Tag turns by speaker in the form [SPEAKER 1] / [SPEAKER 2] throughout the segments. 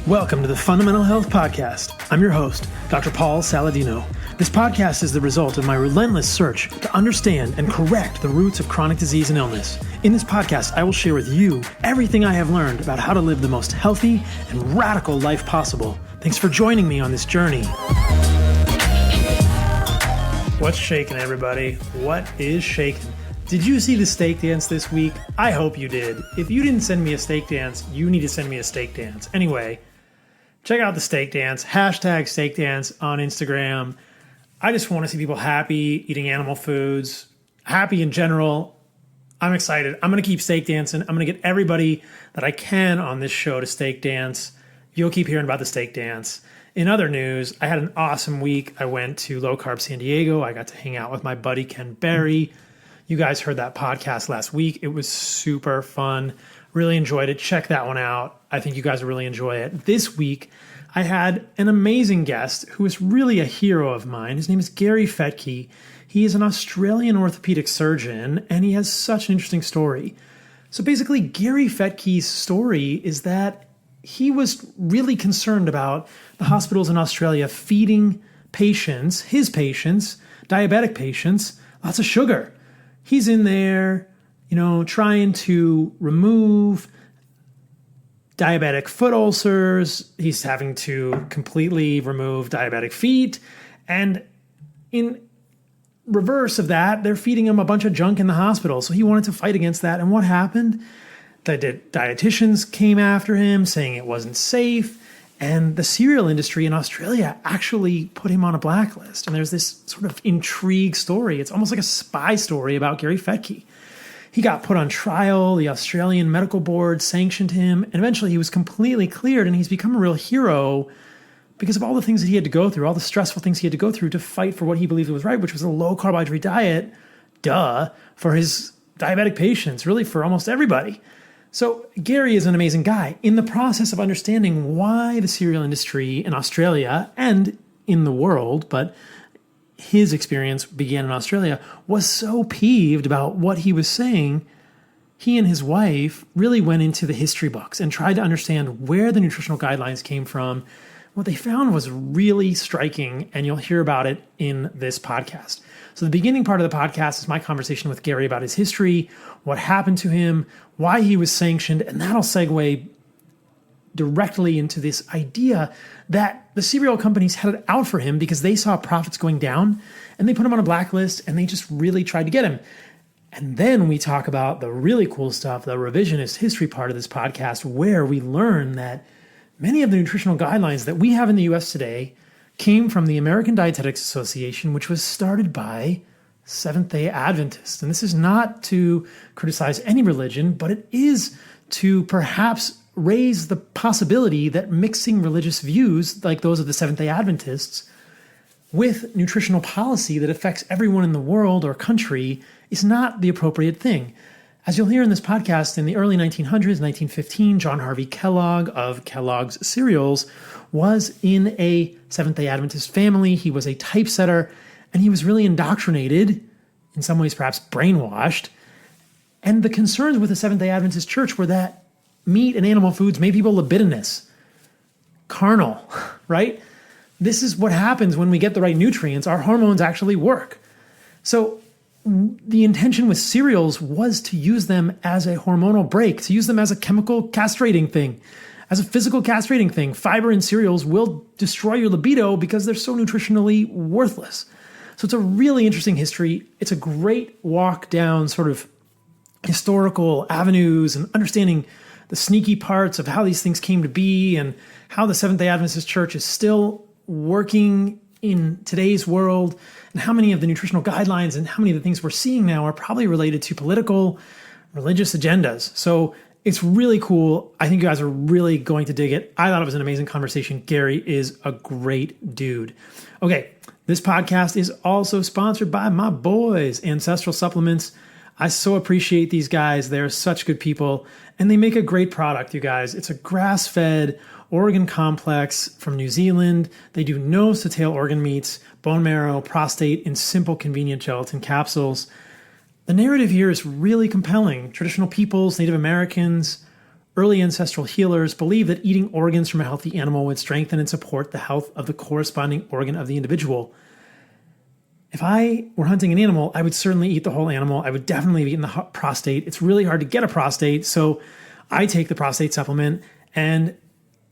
[SPEAKER 1] Welcome to the Fundamental Health Podcast. I'm your host, Dr. Paul Saladino. This podcast is the result of my relentless search to understand and correct the roots of chronic disease and illness. In this podcast, I will share with you everything I have learned about how to live the most healthy and radical life possible. Thanks for joining me on this journey. What's shaking, everybody? What is shaking? Did you see the steak dance this week? I hope you did. If you didn't send me a steak dance, you need to send me a steak dance. Anyway, check out the steak dance, hashtag steak dance on Instagram. I just want to see people happy, eating animal foods, happy in general. I'm excited. I'm going to keep steak dancing. I'm going to get everybody that I can on this show to steak dance. You'll keep hearing about the steak dance. In other news, I had an awesome week. I went to Low Carb San Diego. I got to hang out with my buddy Ken Berry. You guys heard that podcast last week. It was super fun. Really enjoyed it. Check that one out. I think you guys will really enjoy it. This week, I had an amazing guest who is really a hero of mine. His name is Gary Fettke. He is an Australian orthopedic surgeon, and he has such an interesting story. So basically, Gary Fettke's story is that he was really concerned about the hospitals in Australia feeding patients, his patients, diabetic patients, lots of sugar. He's in there, trying to remove diabetic foot ulcers. He's having to completely remove diabetic feet. And in reverse of that, they're feeding him a bunch of junk in the hospital. So he wanted to fight against that. And what happened? The dietitians came after him saying it wasn't safe. And the cereal industry in Australia actually put him on a blacklist. And there's this sort of intrigue story. It's almost like a spy story about Gary Fettke. He got put on trial. The Australian Medical Board sanctioned him. And eventually he was completely cleared. And he's become a real hero because of all the things that he had to go through, all the stressful things he had to go through to fight for what he believed was right, which was a low carbohydrate diet, for his diabetic patients, really for almost everybody. So Gary is an amazing guy. In the process of understanding why the cereal industry in Australia and in the world, but his experience began in Australia, was so peeved about what he was saying, he and his wife really went into the history books and tried to understand where the nutritional guidelines came from. What they found was really striking, and you'll hear about it in this podcast. So the beginning part of the podcast is my conversation with Gary about his history, what happened to him, why he was sanctioned, and that'll segue directly into this idea that the cereal companies had it out for him because they saw profits going down, and they put him on a blacklist, and they just really tried to get him. And then we talk about the really cool stuff, the revisionist history part of this podcast, where we learn that many of the nutritional guidelines that we have in the U.S. today came from the American Dietetics Association, which was started by Seventh Day Adventists. And this is not to criticize any religion, but it is to perhaps raise the possibility that mixing religious views, like those of the Seventh Day Adventists, with nutritional policy that affects everyone in the world or country is not the appropriate thing. As you'll hear in this podcast, in the early 1900s, 1915, John Harvey Kellogg of Kellogg's cereals was in a Seventh-day Adventist family. He was a typesetter, and he was really indoctrinated, in some ways perhaps brainwashed. And the concerns with the Seventh-day Adventist church were that meat and animal foods made people libidinous, carnal, right? This is what happens when we get the right nutrients. Our hormones actually work. So the intention with cereals was to use them as a hormonal break, to use them as a chemical castrating thing, as a physical castrating thing. Fiber in cereals will destroy your libido because they're so nutritionally worthless. So it's a really interesting history. It's a great walk down sort of historical avenues and understanding the sneaky parts of how these things came to be and how the Seventh-day Adventist Church is still working in today's world, and how many of the nutritional guidelines and how many of the things we're seeing now are probably related to political, religious agendas. So it's really cool. I think you guys are really going to dig it. I thought it was an amazing conversation. Gary is a great dude. Okay, this podcast is also sponsored by my boys, Ancestral Supplements. I so appreciate these guys. They're such good people, and they make a great product, you guys. It's a grass-fed organ complex from New Zealand. They do nose to tail organ meats, bone marrow, prostate in simple, convenient gelatin capsules. The narrative here is really compelling. Traditional peoples, Native Americans, early ancestral healers believed that eating organs from a healthy animal would strengthen and support the health of the corresponding organ of the individual. If I were hunting an animal, I would certainly eat the whole animal. I would definitely be eating the prostate. It's really hard to get a prostate, so I take the prostate supplement, and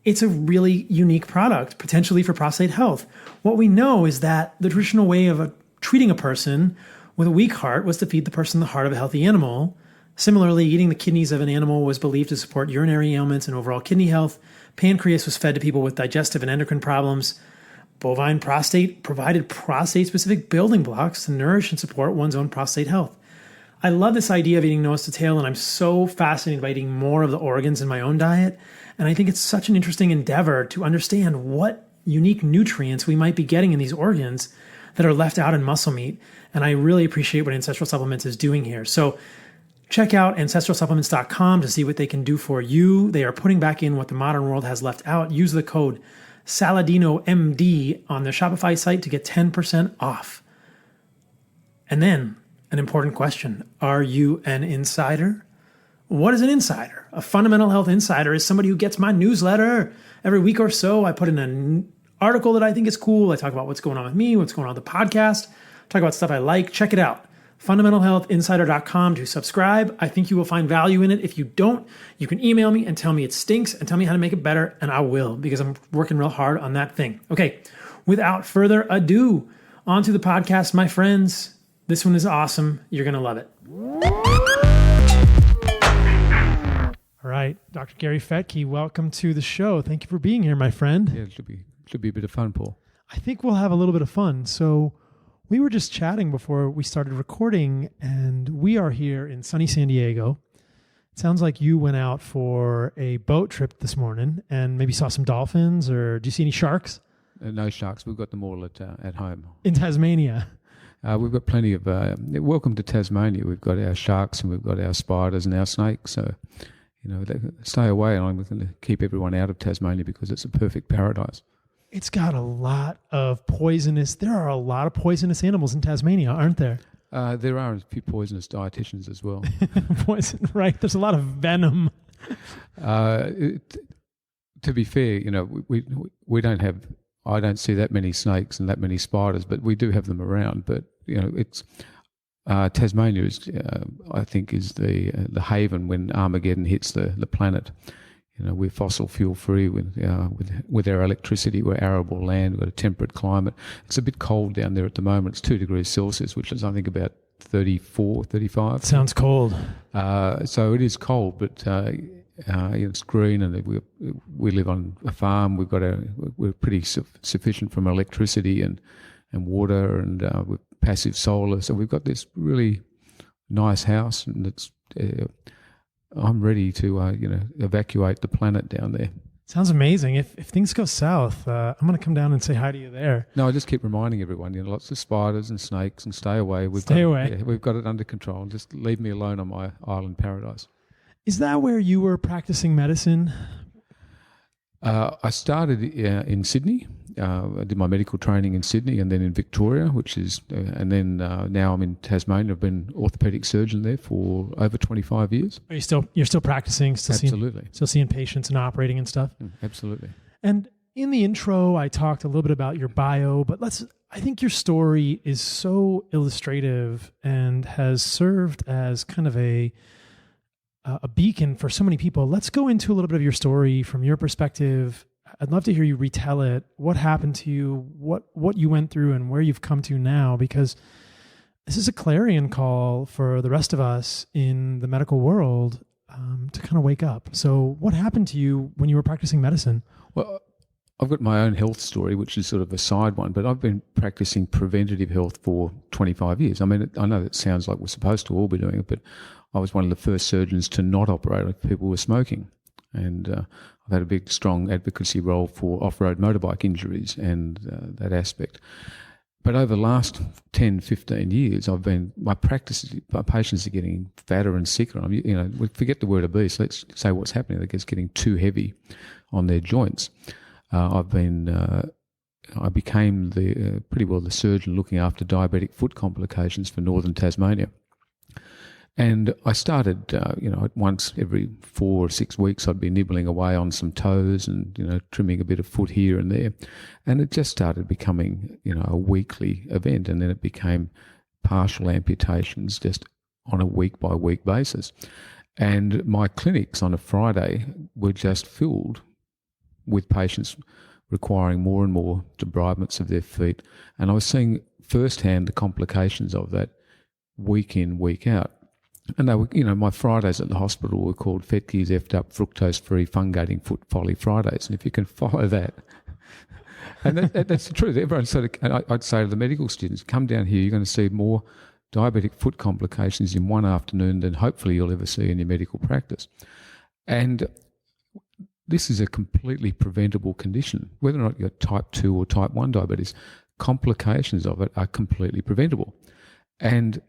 [SPEAKER 1] it's a really unique product, potentially for prostate health. What we know is that the traditional way of treating a person with a weak heart was to feed the person the heart of a healthy animal. Similarly, eating the kidneys of an animal was believed to support urinary ailments and overall kidney health. Pancreas was fed to people with digestive and endocrine problems. Bovine prostate provided prostate-specific building blocks to nourish and support one's own prostate health. I love this idea of eating nose to tail, and I'm so fascinated by eating more of the organs in my own diet. And I think it's such an interesting endeavor to understand what unique nutrients we might be getting in these organs that are left out in muscle meat. And I really appreciate what Ancestral Supplements is doing here. So check out ancestralsupplements.com to see what they can do for you. They are putting back in what the modern world has left out. Use the code SALADINOMD on their Shopify site to get 10% off. And then, an important question. Are you an insider? What is an insider? A fundamental health insider is somebody who gets my newsletter every week or so. I put in an article that I think is cool. I talk about what's going on with me, what's going on with the podcast, talk about stuff I like. Check it out. fundamentalhealthinsider.com to subscribe. I think you will find value in it. If you don't, you can email me and tell me it stinks and tell me how to make it better, and I will, because I'm working real hard on that thing. Okay, without further ado, on to the podcast, my friends. This one is awesome. You're going to love it. All right, Dr. Gary Fettke, welcome to the show. Thank you for being here, my friend.
[SPEAKER 2] Yeah, it should be a bit of fun, Paul.
[SPEAKER 1] I think we'll have a little bit of fun. So we were just chatting before we started recording, and we are here in sunny San Diego. It sounds like you went out for a boat trip this morning and maybe saw some dolphins, or do you see any sharks?
[SPEAKER 2] No sharks. We've got them all at home.
[SPEAKER 1] In Tasmania?
[SPEAKER 2] We've got plenty of... welcome to Tasmania. We've got our sharks and we've got our spiders and our snakes. So, stay away, and I'm going to keep everyone out of Tasmania because it's a perfect paradise.
[SPEAKER 1] It's got a lot of poisonous... There are a lot of poisonous animals in Tasmania, aren't there?
[SPEAKER 2] There are a few poisonous dietitians as well.
[SPEAKER 1] Poison, right? There's a lot of venom.
[SPEAKER 2] To be fair, we don't have... I don't see that many snakes and that many spiders, but we do have them around. But it's Tasmania is, I think, is the haven when Armageddon hits the planet. We're fossil fuel free with our electricity. We're arable land. We've got a temperate climate. It's a bit cold down there at the moment. It's 2 degrees Celsius, which is I think about 34, 35.
[SPEAKER 1] Sounds cold.
[SPEAKER 2] So it is cold, but it's green, and we live on a farm. We're pretty sufficient from electricity and water, and with passive solar. So we've got this really nice house, and it's. I'm ready to evacuate the planet down there.
[SPEAKER 1] Sounds amazing. If things go south, I'm going to come down and say hi to you there.
[SPEAKER 2] No, I just keep reminding everyone. Lots of spiders and snakes, and stay away. We've got it under control. Just leave me alone on my island paradise.
[SPEAKER 1] Is that where you were practicing medicine?
[SPEAKER 2] I started in Sydney. I did my medical training in Sydney, and then in Victoria, and then now I'm in Tasmania. I've been orthopaedic surgeon there for over 25 years. Are you're still practicing? Absolutely.
[SPEAKER 1] Still seeing patients and operating and stuff?
[SPEAKER 2] Absolutely.
[SPEAKER 1] And in the intro, I talked a little bit about your bio, but I think your story is so illustrative and has served as kind of a beacon for so many people. Let's go into a little bit of your story from your perspective. I'd love to hear you retell it. What happened to you, what you went through, and where you've come to now, because this is a clarion call for the rest of us in the medical world to kind of wake up. So what happened to you when you were practicing medicine?
[SPEAKER 2] Well, I've got my own health story, which is sort of a side one, but I've been practicing preventative health for 25 years. I mean, I know that sounds like we're supposed to all be doing it, but I was one of the first surgeons to not operate if people were smoking. And I've had a big, strong advocacy role for off-road motorbike injuries and that aspect. But over the last 10, 15 years, my patients are getting fatter and sicker. We forget the word obese. Let's say what's happening. They're just getting too heavy on their joints. I became pretty well the surgeon looking after diabetic foot complications for northern Tasmania. And I started, once every 4 or 6 weeks, I'd be nibbling away on some toes and, trimming a bit of foot here and there. And it just started becoming, a weekly event. And then it became partial amputations just on a week-by-week basis. And my clinics on a Friday were just filled with patients requiring more and more debridements of their feet. And I was seeing firsthand the complications of that week in, week out. And they were, my Fridays at the hospital were called Fetke's effed up fructose-free fungating foot folly Fridays. And if you can follow that, and that's the truth. Everyone said, and I'd say to the medical students, come down here, you're going to see more diabetic foot complications in one afternoon than hopefully you'll ever see in your medical practice. And this is a completely preventable condition. Whether or not you've got type 2 or type 1 diabetes, complications of it are completely preventable. And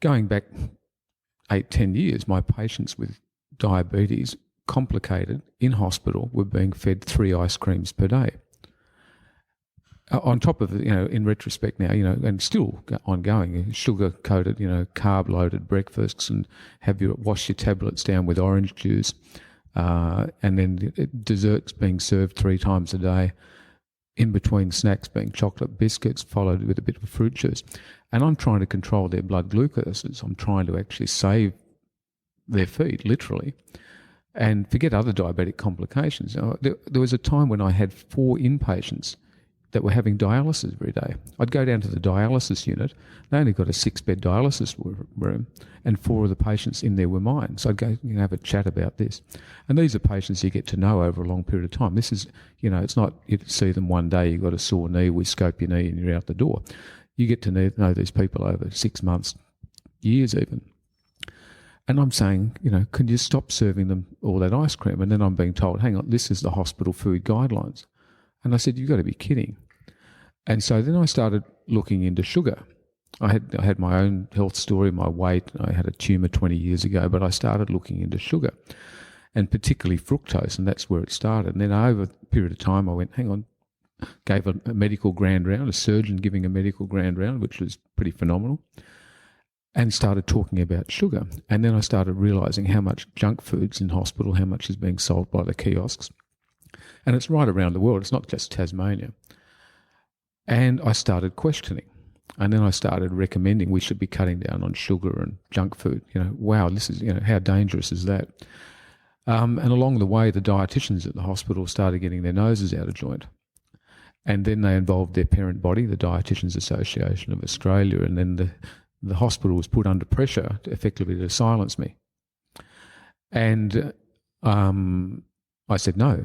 [SPEAKER 2] going back 8-10 years, my patients with diabetes, complicated, in hospital, were being fed 3 ice creams per day. On top of it, in retrospect now, and still ongoing, sugar-coated, carb-loaded breakfasts, and wash your tablets down with orange juice, and then desserts being served 3 times a day, in between snacks being chocolate biscuits, followed with a bit of fruit juice. And I'm trying to control their blood glucoses. I'm trying to actually save their feet, literally, and forget other diabetic complications. There was a time when I had 4 inpatients that were having dialysis every day. I'd go down to the dialysis unit. They only got a 6-bed dialysis room, and 4 of the patients in there were mine. So I'd go have a chat about this. And these are patients you get to know over a long period of time. This is, it's not you see them one day, you've got a sore knee, we scope your knee and you're out the door. You get to know these people over 6 months, years even. And I'm saying, can you stop serving them all that ice cream? And then I'm being told, hang on, this is the hospital food guidelines. And I said, you've got to be kidding. And so then I started looking into sugar. I had my own health story, my weight. I had a tumour 20 years ago, but I started looking into sugar, and particularly fructose, and that's where it started. And then over a period of time, I went, hang on, gave a medical grand round, a surgeon giving a medical grand round, which was pretty phenomenal, and started talking about sugar. And then I started realising how much junk food's in hospital, how much is being sold by the kiosks. And it's right around the world. It's not just Tasmania. And I started questioning. And then I started recommending we should be cutting down on sugar and junk food. Wow, this is, how dangerous is that? And along the way, the dietitians at the hospital started getting their noses out of joint. And then they involved their parent body, the Dietitians Association of Australia, and then the hospital was put under pressure effectively to silence me. And I said, no.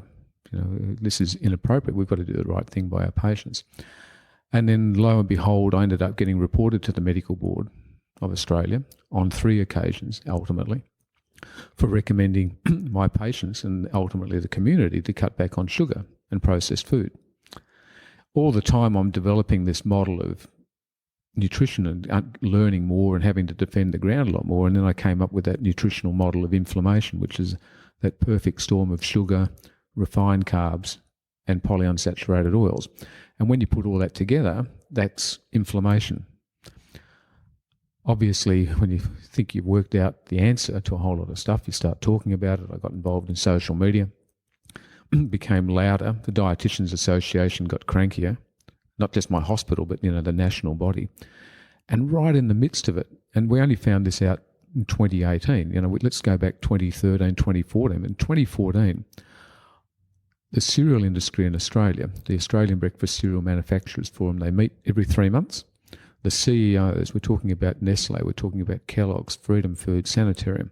[SPEAKER 2] This is inappropriate. We've got to do the right thing by our patients. And then, lo and behold, I ended up getting reported to the Medical Board of Australia on 3 occasions, ultimately, for recommending my patients and ultimately the community to cut back on sugar and processed food. All the time I'm developing this model of nutrition and learning more and having to defend the ground a lot more. And then I came up with that nutritional model of inflammation, which is that perfect storm of sugar, refined carbs, and polyunsaturated oils. And when you put all that together, that's inflammation. Obviously, when you think you've worked out the answer to a whole lot of stuff, you start talking about it. I got involved in social media, became louder. The Dietitians Association got crankier, not just my hospital, but, the national body. And right in the midst of it, and we only found this out in 2018, let's go back 2013, 2014. In 2014, the cereal industry in Australia, the Australian Breakfast Cereal Manufacturers Forum, they meet every 3 months. The CEOs, we're talking about Nestle, we're talking about Kellogg's, Freedom Food, Sanitarium,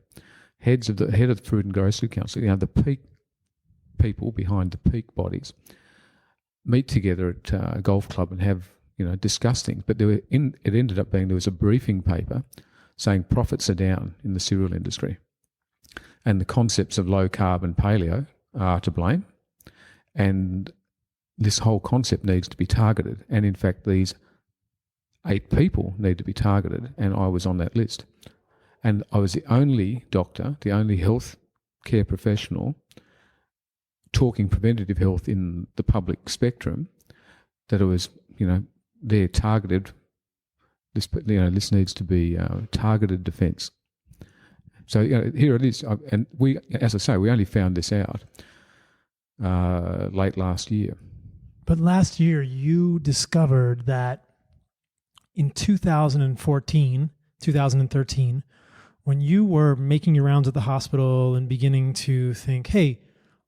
[SPEAKER 2] head of the Food and Grocery Council, the peak people behind the peak bodies, meet together at a golf club and have, discuss things. But it ended up being there was a briefing paper saying profits are down in the cereal industry. And the concepts of low carb and paleo are to blame. And this whole concept needs to be targeted. And in fact, these 8 people need to be targeted, and I was on that list. And I was the only doctor, the only health care professional talking preventative health in the public spectrum that it was, they're targeted This needs to be targeted defence. So here it is, and we, as I say, we only found this out late last year.
[SPEAKER 1] But last year you discovered that in 2014, 2013, when you were making your rounds at the hospital and beginning to think, hey,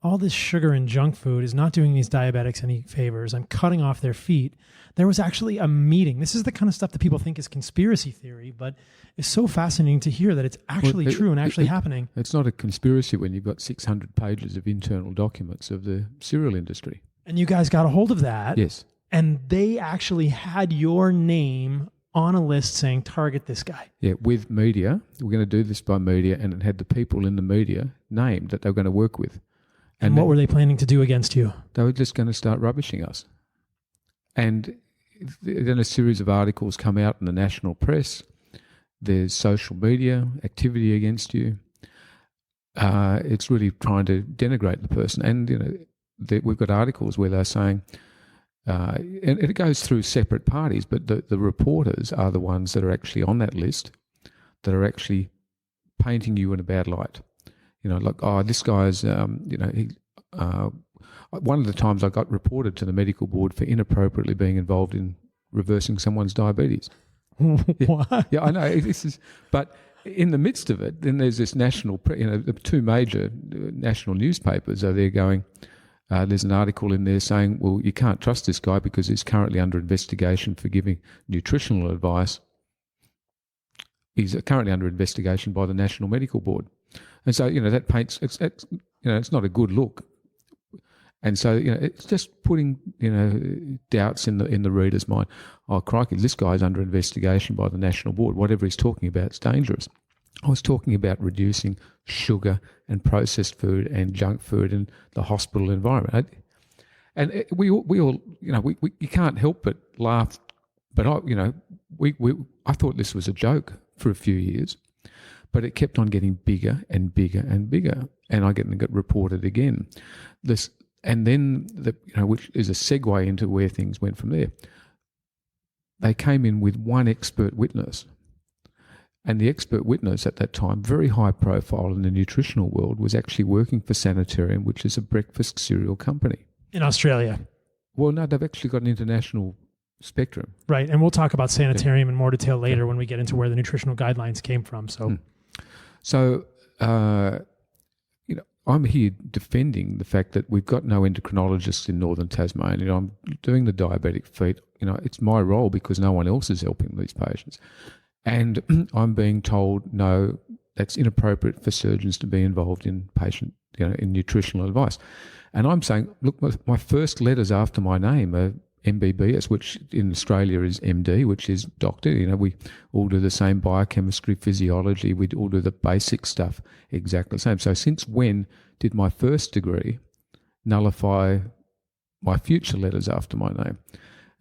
[SPEAKER 1] all this sugar and junk food is not doing these diabetics any favors, I'm cutting off their feet, there was actually a meeting. This is the kind of stuff that people think is conspiracy theory, but it's so fascinating to hear that it's actually true and actually happening.
[SPEAKER 2] It's not a conspiracy when you've got 600 pages of internal documents of the cereal industry.
[SPEAKER 1] And you guys got a hold of that.
[SPEAKER 2] Yes.
[SPEAKER 1] And they actually had your name on a list saying, target this guy.
[SPEAKER 2] Yeah, with media. We're going to do this by media, and it had the people in the media named that they were going to work with.
[SPEAKER 1] And what were they planning to do against you?
[SPEAKER 2] They were just going to start rubbishing us. And then a series of articles come out in the national press. There's social media activity against you. It's really trying to denigrate the person. And, we've got articles where they're saying, and it goes through separate parties, but the reporters are the ones that are actually on that list that are actually painting you in a bad light. This guy's, one of the times I got reported to the medical board for inappropriately being involved in reversing someone's diabetes.
[SPEAKER 1] What?
[SPEAKER 2] Yeah, I know. But in the midst of it, then there's this national, the two major national newspapers are there going, there's an article in there saying, well, you can't trust this guy because he's currently under investigation for giving nutritional advice. He's currently under investigation by the National Medical Board. And so, that paints, it's not a good look. And so, it's just putting, doubts in the reader's mind. Oh, crikey, this guy's under investigation by the National Board. Whatever he's talking about is dangerous. I was talking about reducing sugar and processed food and junk food in the hospital environment. And we all, you can't help but laugh. But I thought this was a joke for a few years, but it kept on getting bigger and bigger and bigger. And I get reported again. And then, which is a segue into where things went from there. They came in with one expert witness. And the expert witness at that time, very high profile in the nutritional world, was actually working for Sanitarium, which is a breakfast cereal company.
[SPEAKER 1] In Australia?
[SPEAKER 2] Well, no, they've actually got an international spectrum.
[SPEAKER 1] Right, and we'll talk about Sanitarium in more detail later when we get into where the nutritional guidelines came from.
[SPEAKER 2] So, I'm here defending the fact that we've got no endocrinologists in northern Tasmania. I'm doing the diabetic feet. It's my role because no one else is helping these patients. And I'm being told, no, that's inappropriate for surgeons to be involved in patient, in nutritional advice. And I'm saying, look, my first letters after my name are MBBS, which in Australia is MD, which is doctor. We all do the same biochemistry, physiology. We all do the basic stuff exactly the same. So since when did my first degree nullify my future letters after my name?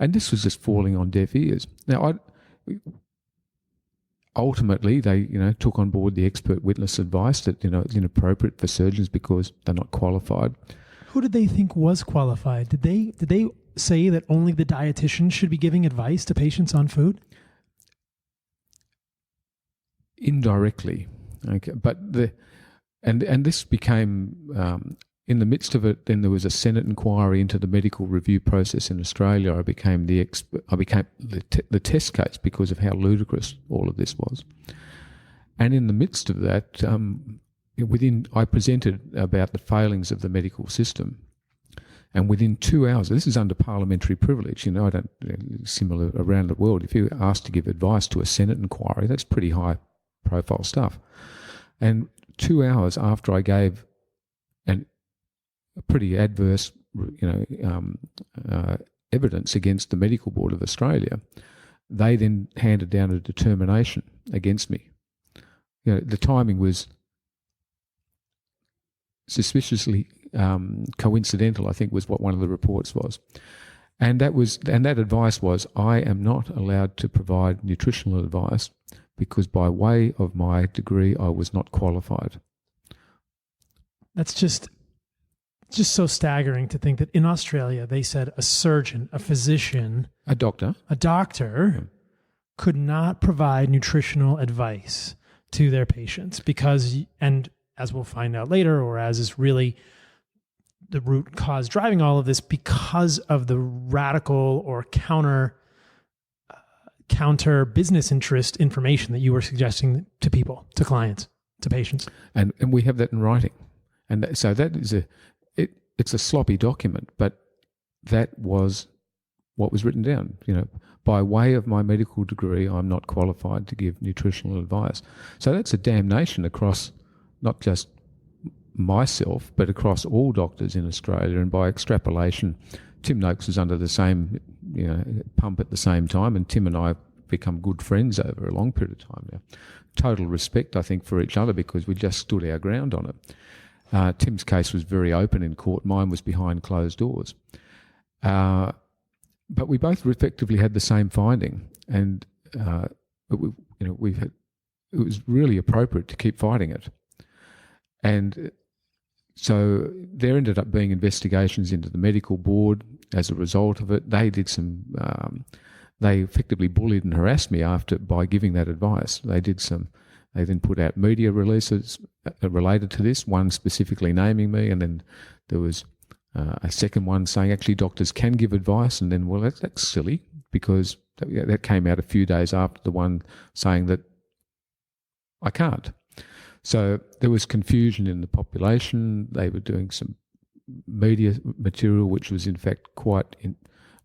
[SPEAKER 2] And this was just falling on deaf ears. Now, ultimately, they took on board the expert witness advice that it's inappropriate for surgeons because they're not qualified.
[SPEAKER 1] Who did they think was qualified? Did they say that only the dietitian should be giving advice to patients on food? Indirectly,
[SPEAKER 2] okay. But and this became in the midst of it. Then there was a Senate inquiry into the medical review process in Australia. I became the test case because of how ludicrous all of this was. And in the midst of that, I presented about the failings of the medical system. And within 2 hours, this is under parliamentary privilege. I don't, similar around the world. If you're asked to give advice to a Senate inquiry, that's pretty high profile stuff. And 2 hours after I gave a pretty adverse, evidence against the Medical Board of Australia, they then handed down a determination against me. The timing was suspiciously coincidental, I think, was what one of the reports was. And that advice was, I am not allowed to provide nutritional advice because by way of my degree, I was not qualified.
[SPEAKER 1] That's just so staggering to think that in Australia, they said a surgeon, a physician,
[SPEAKER 2] a doctor
[SPEAKER 1] could not provide nutritional advice to their patients because, and as we'll find out later, or as is really the root cause driving all of this, because of the radical or counter business interest information that you were suggesting to people, to clients, to patients.
[SPEAKER 2] And we have that in writing. And so that is it's a sloppy document, but that was what was written down. By way of my medical degree, I'm not qualified to give nutritional advice. So that's a damnation across not just myself, but across all doctors in Australia. And by extrapolation, Tim Noakes was under the same pump at the same time, and Tim and I have become good friends over a long period of time now. Total respect, I think, for each other because we just stood our ground on it. Tim's case was very open in court. Mine was behind closed doors. But we both effectively had the same finding, and it was really appropriate to keep fighting it. And so there ended up being investigations into the medical board as a result of it. They did they effectively bullied and harassed me by giving that advice. They then put out media releases related to this, one specifically naming me, and then there was a second one saying actually doctors can give advice, and then, well, that's silly because that came out a few days after the one saying that I can't. So there was confusion in the population. They were doing some media material which was in fact quite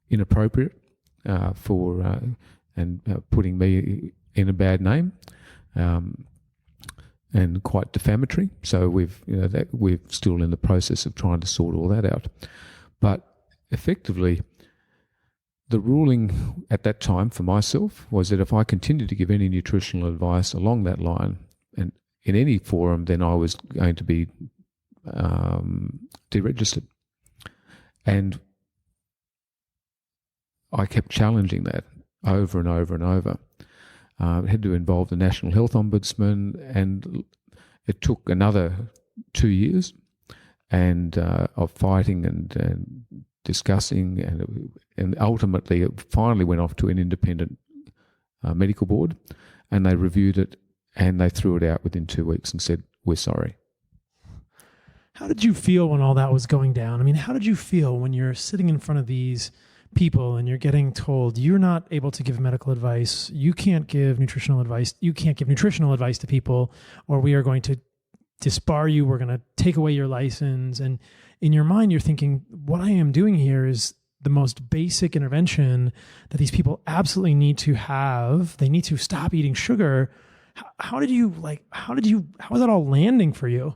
[SPEAKER 2] inappropriate putting me in a bad name. And quite defamatory. So we're still in the process of trying to sort all that out. But effectively, the ruling at that time for myself was that if I continued to give any nutritional advice along that line and in any forum, then I was going to be deregistered. And I kept challenging that over and over and over. It had to involve the National Health Ombudsman, and it took another 2 years of fighting and discussing, and ultimately it finally went off to an independent medical board, and they reviewed it and they threw it out within 2 weeks and said, "We're sorry."
[SPEAKER 1] How did you feel when all that was going down? I mean, how did you feel when you're sitting in front of these people and you're getting told you're not able to give medical advice, you can't give nutritional advice, you can't give nutritional advice to people, or we are going to disbar you, we're going to take away your license? And in your mind, you're thinking, what I am doing here is the most basic intervention that these people absolutely need to have. They need to stop eating sugar. How was that all landing for you?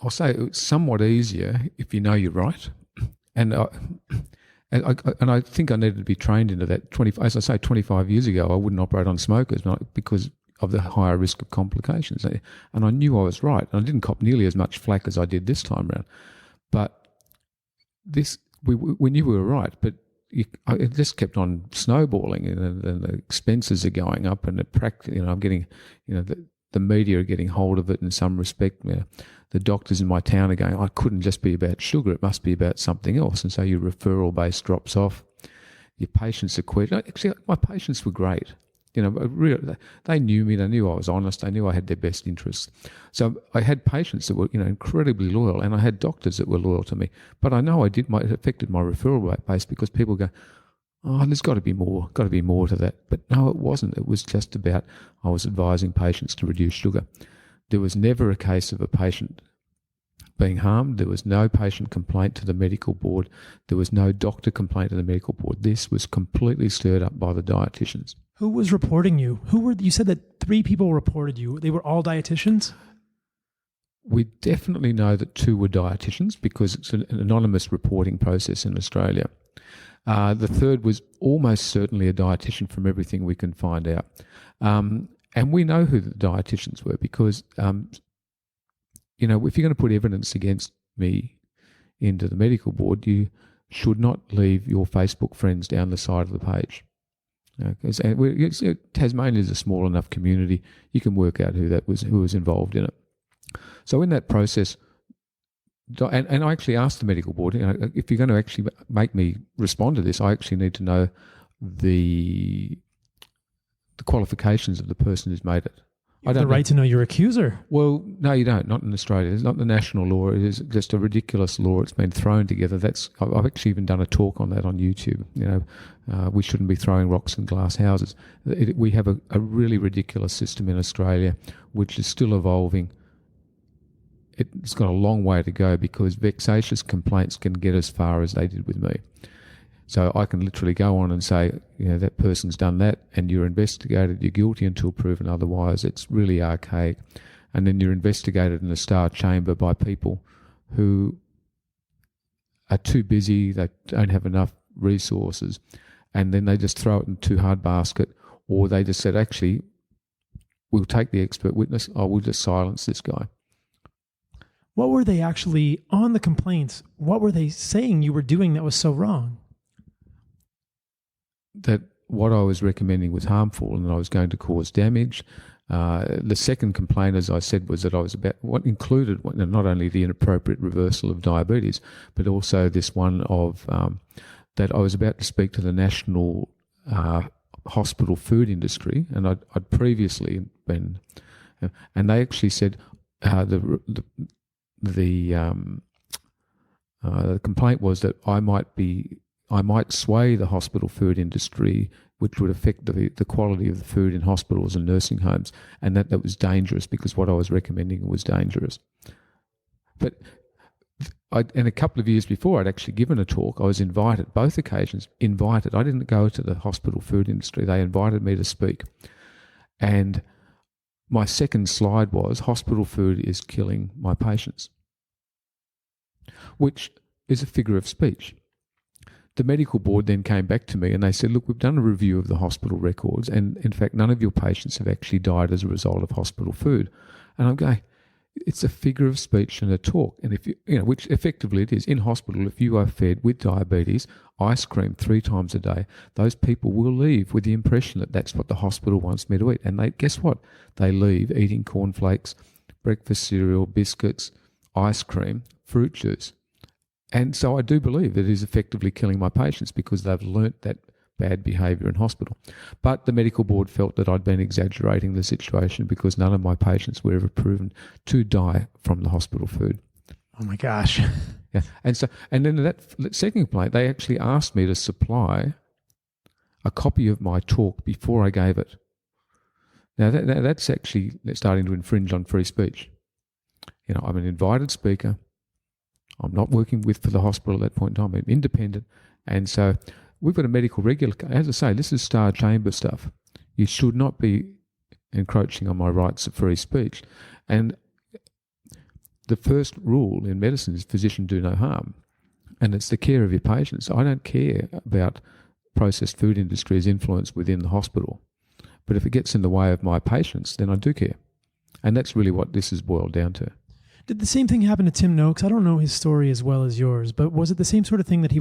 [SPEAKER 2] I'll say it's somewhat easier if you know you're right. And I think I needed to be trained into that. 25 years ago, I wouldn't operate on smokers because of the higher risk of complications. And I knew I was right. And I didn't cop nearly as much flack as I did this time around. But we knew we were right. But it just kept on snowballing, and the expenses are going up, and I'm getting, the media are getting hold of it in some respect. The doctors in my town are going, "I couldn't just be about sugar, it must be about something else." And so your referral base drops off. Your patients are questioning. Actually, my patients were great. They knew me. They knew I was honest. They knew I had their best interests. So I had patients that were, incredibly loyal, and I had doctors that were loyal to me. But I know it affected my referral base because people go, "Oh, there's got to be more to that." But no, it wasn't. It was just about I was advising patients to reduce sugar. There was never a case of a patient being harmed. There was no patient complaint to the medical board. There was no doctor complaint to the medical board. This was completely stirred up by the dietitians.
[SPEAKER 1] Who was reporting you? You said that 3 people reported you. They were all dietitians?
[SPEAKER 2] We definitely know that 2 were dietitians because it's an anonymous reporting process in Australia. The third was almost certainly a dietitian from everything we can find out. And we know who the dietitians were because, if you're going to put evidence against me into the medical board, you should not leave your Facebook friends down the side of the page. Tasmania is a small enough community, you can work out who was involved in it. So in that process, and I actually asked the medical board, if you're going to actually make me respond to this, I actually need to know the qualifications of the person who's made it.
[SPEAKER 1] You have the right to know your accuser.
[SPEAKER 2] Well, no, you don't. Not in Australia. It's not the national law. It is just a ridiculous law. It's been thrown together. I've actually even done a talk on that on YouTube. We shouldn't be throwing rocks in glass houses. We have a really ridiculous system in Australia, which is still evolving. It's got a long way to go because vexatious complaints can get as far as they did with me. So I can literally go on and say, that person's done that, and you're investigated, you're guilty until proven otherwise. It's really archaic. And then you're investigated in a star chamber by people who are too busy, they don't have enough resources, and then they just throw it in too hard basket, or they just said, actually, we'll take the expert witness, we'll just silence this guy.
[SPEAKER 1] What were they actually, on the complaints, what were they saying you were doing that was so wrong?
[SPEAKER 2] That what I was recommending was harmful and that I was going to cause damage. The second complaint, as I said, was that I was what included not only the inappropriate reversal of diabetes, but also this one of that I was about to speak to the national hospital food industry, and I'd previously been, and they actually said the complaint was that I might sway the hospital food industry, which would affect the quality of the food in hospitals and nursing homes, and that was dangerous because what I was recommending was dangerous. But and a couple of years before, I'd actually given a talk. I was invited, both occasions, invited. I didn't go to the hospital food industry. They invited me to speak. And my second slide was, hospital food is killing my patients, which is a figure of speech. The medical board then came back to me and they said, look, we've done a review of the hospital records, and in fact, none of your patients have actually died as a result of hospital food. And I'm going, it's a figure of speech and a talk. And if which effectively it is, in hospital, if you are fed with diabetes, ice cream 3 times a day, those people will leave with the impression that that's what the hospital wants me to eat. And they, guess what? They leave eating cornflakes, breakfast cereal, biscuits, ice cream, fruit juice. And so I do believe that it is effectively killing my patients because they've learnt that bad behaviour in hospital. But the medical board felt that I'd been exaggerating the situation because none of my patients were ever proven to die from the hospital food.
[SPEAKER 1] Oh my gosh.
[SPEAKER 2] Yeah. And then that second complaint, they actually asked me to supply a copy of my talk before I gave it. Now that's actually starting to infringe on free speech. I'm an invited speaker. I'm not working for the hospital at that point in time. I'm independent. And so we've got a medical regulator. As I say, this is star chamber stuff. You should not be encroaching on my rights of free speech. And the first rule in medicine is physician do no harm. And it's the care of your patients. I don't care about processed food industry's influence within the hospital. But if it gets in the way of my patients, then I do care. And that's really what this is boiled down to.
[SPEAKER 1] Did the same thing happen to Tim Noakes? I don't know his story as well as yours, but was it the same sort of thing that he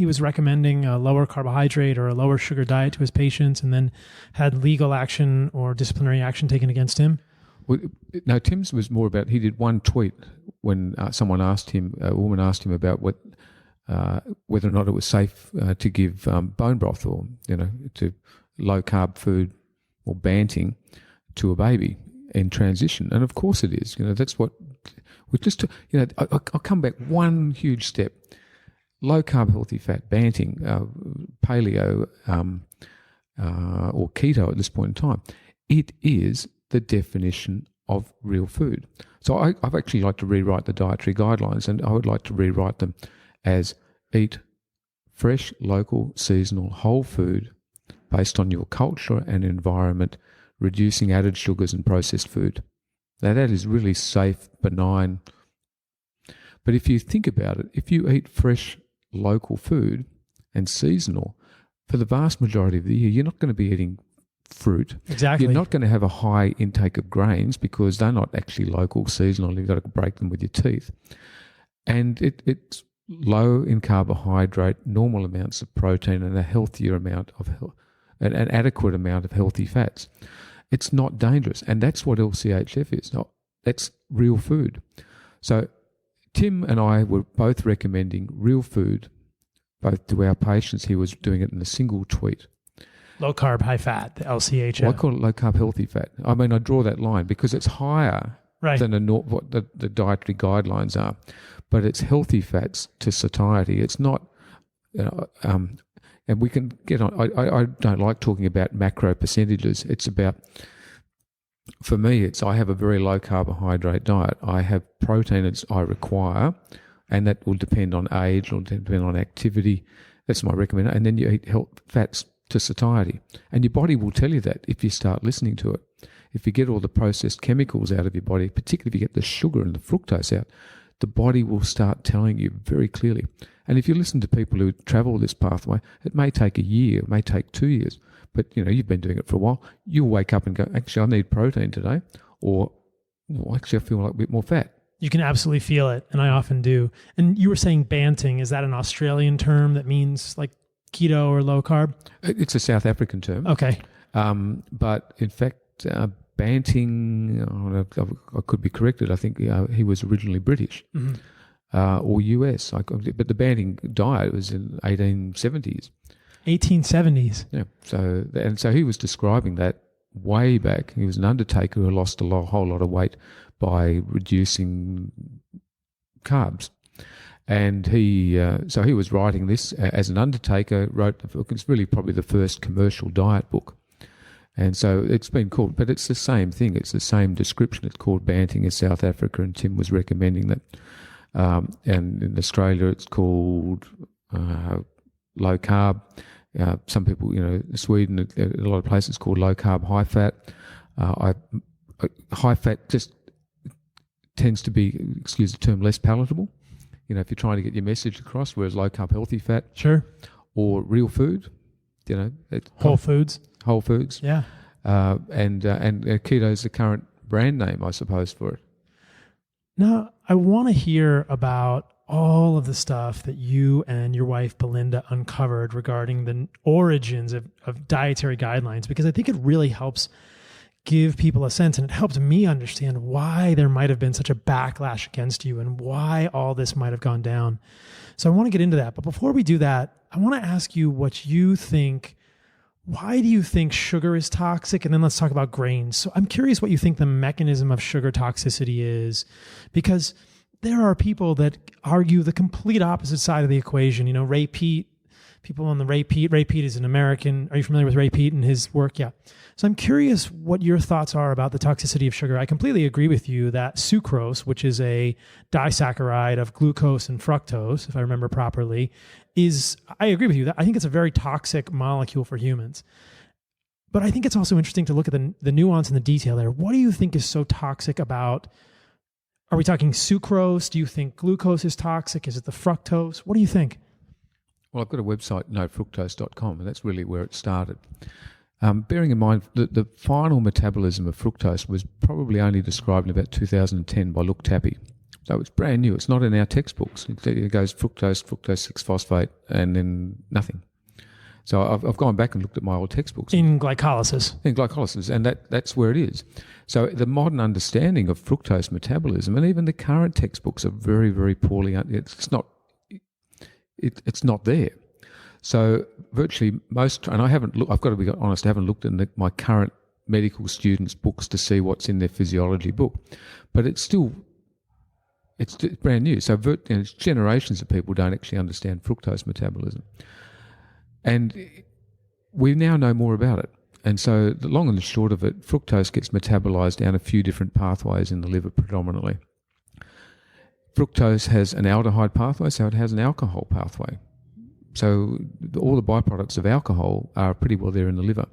[SPEAKER 1] was recommending a lower carbohydrate or a lower sugar diet to his patients and then had legal action or disciplinary action taken against him?
[SPEAKER 2] Well, no, Tim's was more about, he did one tweet when a woman asked him about whether or not it was safe to give bone broth or, to low carb food or Banting to a baby in transition. And of course it is. That's what we just, I'll come back one huge step. Low carb healthy fat, Banting, paleo, or keto at this point in time. It is the definition of real food. So I've actually like to rewrite the dietary guidelines, and I would like to rewrite them as eat fresh, local, seasonal, whole food based on your culture and environment, reducing added sugars and processed food. Now that is really safe, benign. But if you think about it, if you eat fresh, local food and seasonal, for the vast majority of the year, you're not going to be eating fruit.
[SPEAKER 1] Exactly.
[SPEAKER 2] You're not going to have a high intake of grains because they're not actually local, seasonal. You've got to break them with your teeth. And it's low in carbohydrate, normal amounts of protein, and a healthier amount of an adequate amount of healthy fats. It's not dangerous, and that's what LCHF is. That's real food. So Tim and I were both recommending real food both to our patients. He was doing it in a single tweet.
[SPEAKER 1] Low carb, high fat, the LCHF.
[SPEAKER 2] Well, I call it low carb healthy fat. I mean, I draw that line because it's higher than what the dietary guidelines are, but it's healthy fats to satiety. It's not, and we can get on. I don't like talking about macro percentages. It's about, for me, I have a very low carbohydrate diet. I have protein as I require, and that will depend on age, will depend on activity. That's my recommendation. And then you eat fats to satiety. And your body will tell you that if you start listening to it. If you get all the processed chemicals out of your body, particularly if you get the sugar and the fructose out, the body will start telling you very clearly. And if you listen to people who travel this pathway, it may take a year, it may take 2 years, but you've been doing it for a while. You'll wake up and go, actually, I need protein today, or actually, I feel like a bit more fat.
[SPEAKER 1] You can absolutely feel it, and I often do. And you were saying Banting, is that an Australian term that means like keto or low carb?
[SPEAKER 2] It's a South African term.
[SPEAKER 1] Okay.
[SPEAKER 2] But in fact, Banting, I could be corrected, I think he was originally British or US. But the Banting diet was in 1870s.
[SPEAKER 1] 1870s.
[SPEAKER 2] Yeah. So he was describing that way back. He was an undertaker who lost a whole lot of weight by reducing carbs. And he was writing this as an undertaker, wrote the book. It's really probably the first commercial diet book. And so it's been called, but it's the same thing. It's the same description. It's called Banting in South Africa, and Tim was recommending that. And in Australia, it's called low carb. Some people, Sweden, a lot of places called low carb, high fat. High fat just tends to be, excuse the term, less palatable. If you're trying to get your message across, whereas low carb, healthy fat,
[SPEAKER 1] sure,
[SPEAKER 2] or real food,
[SPEAKER 1] whole foods,
[SPEAKER 2] yeah, and keto is the current brand name, I suppose, for it.
[SPEAKER 1] Now, I want to hear about all of the stuff that you and your wife Belinda uncovered regarding the origins of dietary guidelines, because I think it really helps give people a sense, and it helped me understand why there might have been such a backlash against you and why all this might have gone down. So I want to get into that. But before we do that, I want to ask you what you think. Why do you think sugar is toxic? And then let's talk about grains. So I'm curious what you think the mechanism of sugar toxicity is, because there are people that argue the complete opposite side of the equation. Ray Peat, people on the Ray Peat. Ray Peat is an American. Are you familiar with Ray Peat and his work? Yeah. So I'm curious what your thoughts are about the toxicity of sugar. I completely agree with you that sucrose, which is a disaccharide of glucose and fructose, if I remember properly, I agree with you. That I think it's a very toxic molecule for humans. But I think it's also interesting to look at the nuance and the detail there. What do you think is so toxic about, are we talking sucrose? Do you think glucose is toxic? Is it the fructose? What do you think?
[SPEAKER 2] Well, I've got a website, nofructose.com, and that's really where it started. Bearing in mind that the final metabolism of fructose was probably only described in about 2010 by Luke Tappy. So it's brand new. It's not in our textbooks. It goes fructose 6-phosphate, and then nothing. So I've gone back and looked at my old textbooks.
[SPEAKER 1] In glycolysis.
[SPEAKER 2] And that's where it is. So the modern understanding of fructose metabolism, and even the current textbooks, are very, very poorly. It's not there. So virtually most, and I've got to be honest, I haven't looked in my current medical students' books to see what's in their physiology book, but it's brand new. So it's generations of people don't actually understand fructose metabolism. And we now know more about it. And so the long and the short of it, fructose gets metabolized down a few different pathways in the liver predominantly. Fructose has an aldehyde pathway, so it has an alcohol pathway. So all the byproducts of alcohol are pretty well there in the liver.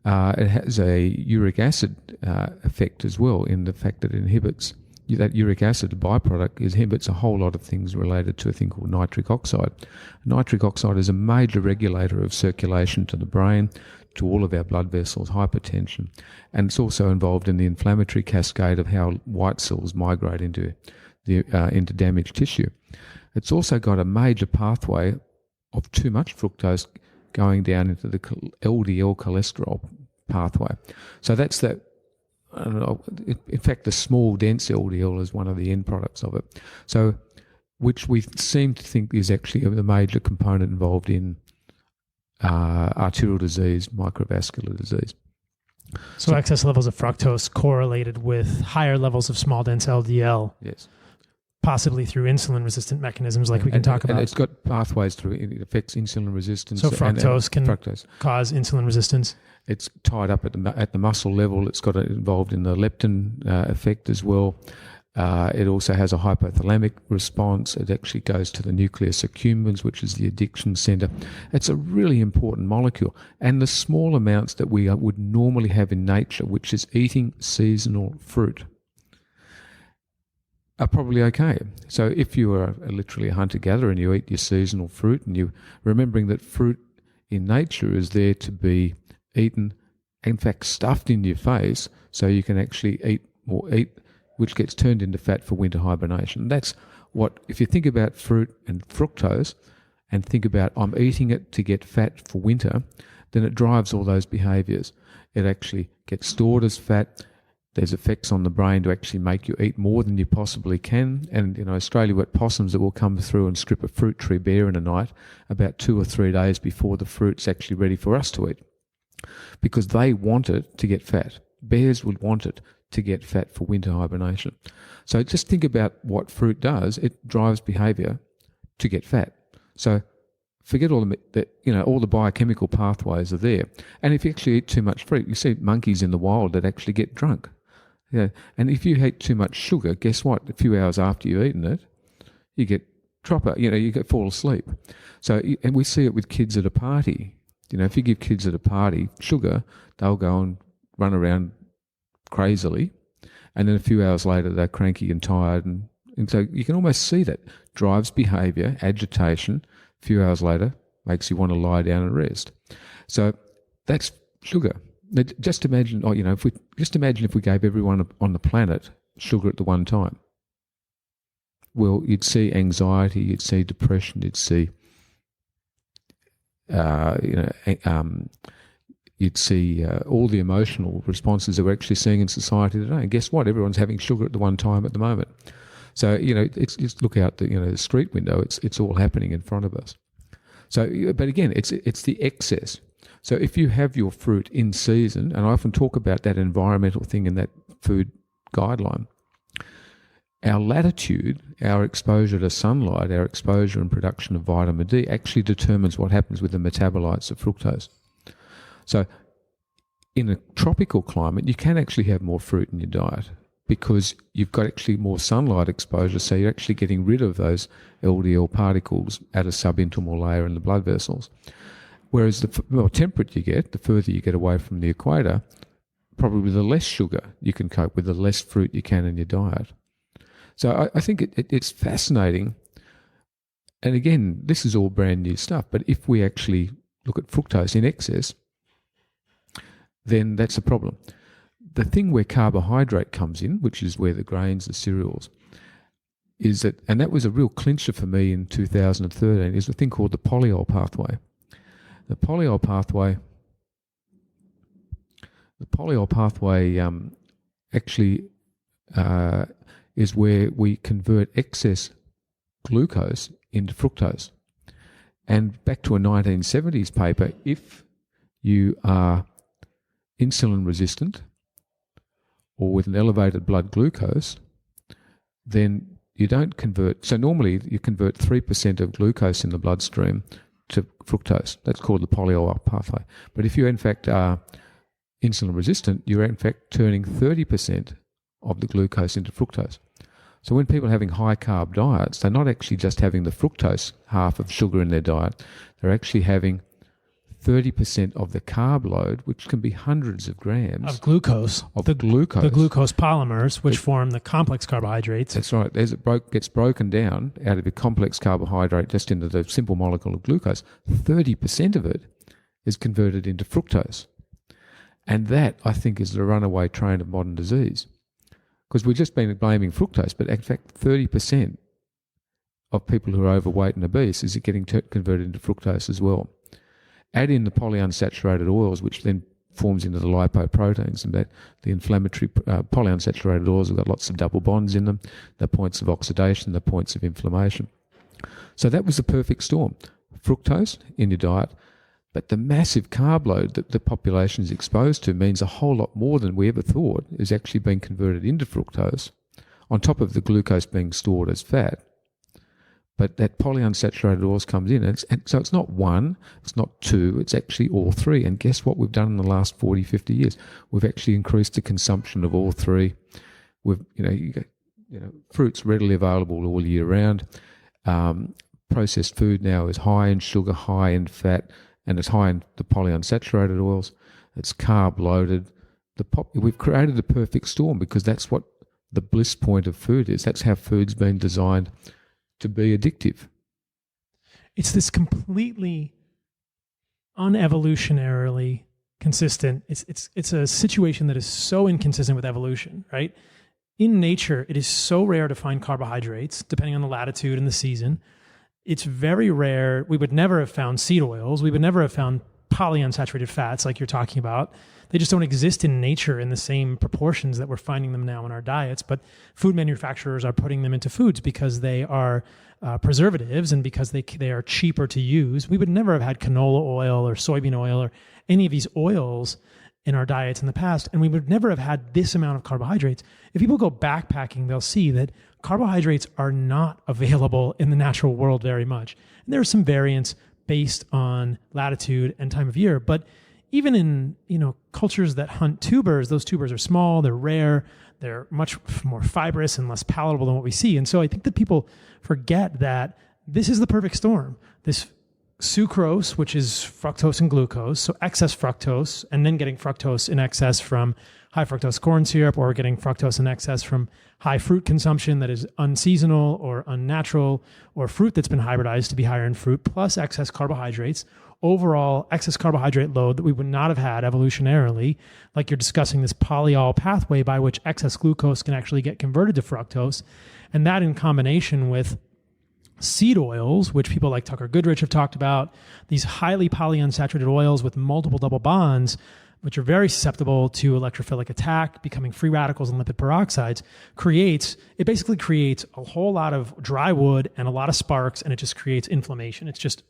[SPEAKER 2] It has a uric acid effect as well, in the fact that it inhibits, that uric acid byproduct inhibits a whole lot of things related to a thing called nitric oxide. Nitric oxide is a major regulator of circulation to the brain, to all of our blood vessels, hypertension, and it's also involved in the inflammatory cascade of how white cells migrate into damaged tissue. It's also got a major pathway of too much fructose going down into the LDL cholesterol pathway. So that's that. In fact, the small dense LDL is one of the end products of it. So which we seem to think is actually the major component involved in arterial disease, microvascular disease.
[SPEAKER 1] So excess levels of fructose correlated with higher levels of small dense LDL.
[SPEAKER 2] Yes.
[SPEAKER 1] Possibly through insulin-resistant mechanisms like we can talk about.
[SPEAKER 2] And it's got pathways through it. It affects insulin resistance.
[SPEAKER 1] So fructose can cause insulin resistance?
[SPEAKER 2] It's tied up at the muscle level. It's got involved in the leptin effect as well. It also has a hypothalamic response. It actually goes to the nucleus accumbens, which is the addiction center. It's a really important molecule. And the small amounts that we would normally have in nature, which is eating seasonal fruit, are probably okay. So if you are literally a hunter-gatherer and you eat your seasonal fruit, and you're remembering that fruit in nature is there to be eaten, in fact stuffed in your face, so you can actually eat, which gets turned into fat for winter hibernation. That's what, if you think about fruit and fructose and think about I'm eating it to get fat for winter, then it drives all those behaviours. It actually gets stored as fat. There's effects on the brain to actually make you eat more than you possibly can. And in Australia, we've got possums that will come through and strip a fruit tree bare in a night about 2 or 3 days before the fruit's actually ready for us to eat, because they want it to get fat. Bears would want it to get fat for winter hibernation. So just think about what fruit does. It drives behaviour to get fat. So forget all the biochemical pathways are there. And if you actually eat too much fruit, you see monkeys in the wild that actually get drunk. Yeah. And if you eat too much sugar, guess what? A few hours after you've eaten it, you get fall asleep. So, and we see it with kids at a party. If you give kids at a party sugar, they'll go and run around crazily, and then a few hours later they're cranky and tired, and so you can almost see that drives behaviour, agitation. A few hours later makes you want to lie down and rest. So that's sugar. Just imagine, if we gave everyone on the planet sugar at the one time. Well, you'd see anxiety, you'd see depression, you'd see you'd see all the emotional responses that we're actually seeing in society today. And guess what? Everyone's having sugar at the one time at the moment. So, it's just look out the street window. It's all happening in front of us. So, but again, it's the excess. So if you have your fruit in season, and I often talk about that environmental thing in that food guideline, our latitude, our exposure to sunlight, our exposure and production of vitamin D actually determines what happens with the metabolites of fructose. So in a tropical climate, you can actually have more fruit in your diet because you've got actually more sunlight exposure, so you're actually getting rid of those LDL particles at a subintimal layer in the blood vessels. Whereas the more temperate you get, the further you get away from the equator, probably the less sugar you can cope with, the less fruit you can in your diet. So I think it's fascinating. And again, this is all brand new stuff, but if we actually look at fructose in excess, then that's a problem. The thing where carbohydrate comes in, which is where the grains, the cereals, is that, and that was a real clincher for me in 2013, is a thing called the polyol pathway. The polyol pathway actually is where we convert excess glucose into fructose. And back to a 1970s paper, if you are insulin resistant or with an elevated blood glucose, then you don't convert. So normally you convert 3% of glucose in the bloodstream to fructose. That's called the polyol pathway. But if you in fact are insulin resistant, you're in fact turning 30% of the glucose into fructose. So when people are having high carb diets, they're not actually just having the fructose half of sugar in their diet. They're actually having 30% of the carb load, which can be hundreds of grams
[SPEAKER 1] of glucose. The glucose polymers, which form the complex carbohydrates.
[SPEAKER 2] That's right. As it gets broken down out of a complex carbohydrate just into the simple molecule of glucose, 30% of it is converted into fructose. And that, I think, is the runaway train of modern disease. Because we've just been blaming fructose, but in fact 30% of people who are overweight and obese is getting converted into fructose as well. Add in the polyunsaturated oils, which then forms into the lipoproteins, and that the inflammatory polyunsaturated oils have got lots of double bonds in them. They're points of oxidation, they're points of inflammation. So that was the perfect storm. Fructose in your diet, but the massive carb load that the population is exposed to means a whole lot more than we ever thought is actually being converted into fructose, on top of the glucose being stored as fat. But that polyunsaturated oils comes in, and so it's not one, it's not two, it's actually all three. And guess what we've done in the last 40, 50 years? We've actually increased the consumption of all three. We've, you get, fruits readily available all year round. Processed food now is high in sugar, high in fat, and it's high in the polyunsaturated oils. It's carb loaded. We've created a perfect storm because that's what the bliss point of food is. That's how food's been designed to be addictive.
[SPEAKER 1] It's this completely unevolutionarily consistent. It's a situation that is so inconsistent with evolution, right? In nature, it is so rare to find carbohydrates, depending on the latitude and the season. It's very rare. We would never have found seed oils. We would never have found polyunsaturated fats like you're talking about. They just don't exist in nature in the same proportions that we're finding them now in our diets. But food manufacturers are putting them into foods because they are preservatives and because they are cheaper to use. We would never have had canola oil or soybean oil or any of these oils in our diets in the past, and we would never have had this amount of carbohydrates. If people go backpacking, they'll see that carbohydrates are not available in the natural world very much. And there are some variants based on latitude and time of year, but even in cultures that hunt tubers, those tubers are small, they're rare, they're much more fibrous and less palatable than what we see. And so I think that people forget that this is the perfect storm. This sucrose, which is fructose and glucose, so excess fructose, and then getting fructose in excess from high fructose corn syrup, or getting fructose in excess from high fruit consumption that is unseasonal or unnatural, or fruit that's been hybridized to be higher in fruit, plus excess carbohydrates. Overall excess carbohydrate load that we would not have had evolutionarily, like you're discussing this polyol pathway by which excess glucose can actually get converted to fructose. And that in combination with seed oils, which people like Tucker Goodrich have talked about, these highly polyunsaturated oils with multiple double bonds, which are very susceptible to electrophilic attack, becoming free radicals and lipid peroxides, basically creates a whole lot of dry wood and a lot of sparks, and it just creates inflammation. It's just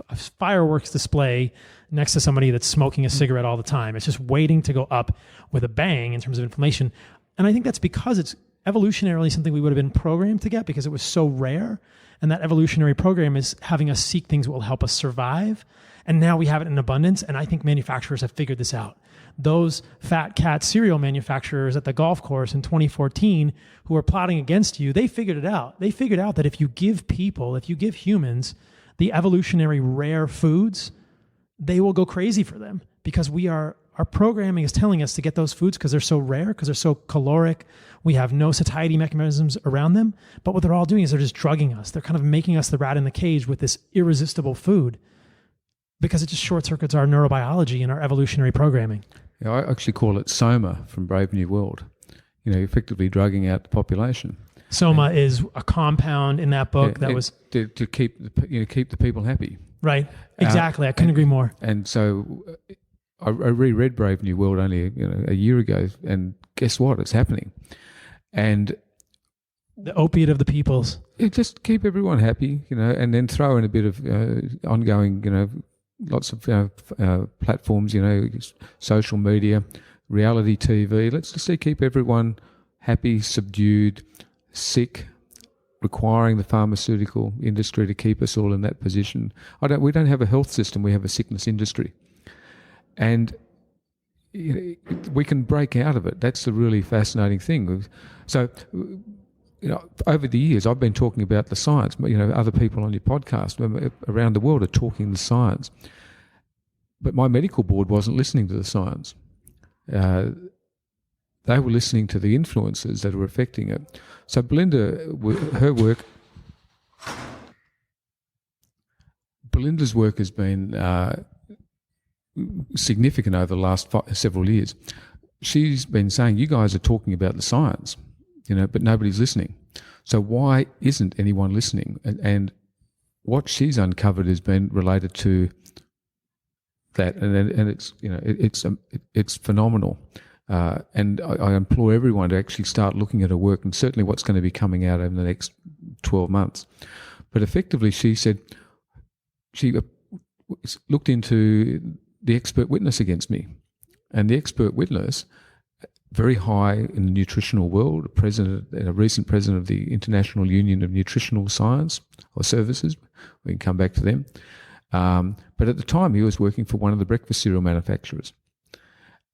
[SPEAKER 1] a fireworks display next to somebody that's smoking a cigarette all the time. It's just waiting to go up with a bang in terms of inflammation. And I think that's because it's evolutionarily something we would have been programmed to get because it was so rare. And that evolutionary program is having us seek things that will help us survive. And now we have it in abundance, and I think manufacturers have figured this out. Those fat cat cereal manufacturers at the golf course in 2014 who were plotting against you, they figured it out. They figured out that if you give humans the evolutionary rare foods, they will go crazy for them because our programming is telling us to get those foods because they're so rare, because they're so caloric. We have no satiety mechanisms around them. But what they're all doing is they're just drugging us. They're kind of making us the rat in the cage with this irresistible food, because it just short circuits our neurobiology and our evolutionary programming.
[SPEAKER 2] Yeah, I actually call it Soma from Brave New World. Effectively drugging out the population.
[SPEAKER 1] Soma is a compound in that book that was
[SPEAKER 2] to keep the people happy.
[SPEAKER 1] Right. Exactly. I couldn't agree more.
[SPEAKER 2] And so I reread Brave New World only a year ago, and guess what? It's happening. And
[SPEAKER 1] the opiate of the peoples.
[SPEAKER 2] Just keep everyone happy, and then throw in a bit of ongoing, lots of platforms, social media, reality TV. Let's just keep everyone happy, subdued, sick, requiring the pharmaceutical industry to keep us all in that position. We don't have a health system, we have a sickness industry. And we can break out of it. That's the really fascinating thing. So, over the years, I've been talking about the science. Other people on your podcast around the world are talking the science. But my medical board wasn't listening to the science. They were listening to the influences that were affecting it. So Belinda's work has been significant over the last several years. She's been saying, you guys are talking about the science, but nobody's listening. So why isn't anyone listening? And what she's uncovered has been related to that, and it's phenomenal. And I implore everyone to actually start looking at her work, and certainly what's going to be coming out over the next 12 months. But effectively, she said she looked into the expert witness against me, and the expert witness, very high in the nutritional world, a recent president of the International Union of Nutritional Science or Services. We can come back to them. But at the time, he was working for one of the breakfast cereal manufacturers.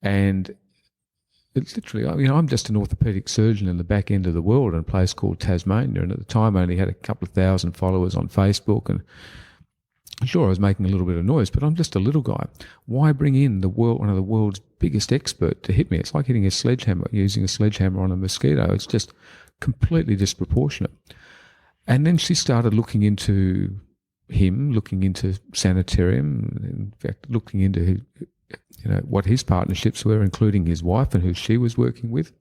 [SPEAKER 2] And it's literally, I'm just an orthopaedic surgeon in the back end of the world in a place called Tasmania. And at the time, I only had a couple of thousand followers on Facebook. And sure, I was making a little bit of noise, but I'm just a little guy. Why bring in one of the world's biggest expert to hit me? It's like hitting using a sledgehammer on a mosquito. It's just completely disproportionate. And then she started looking into him, looking into sanitarium, in fact, looking into what his partnerships were, including his wife and who she was working with.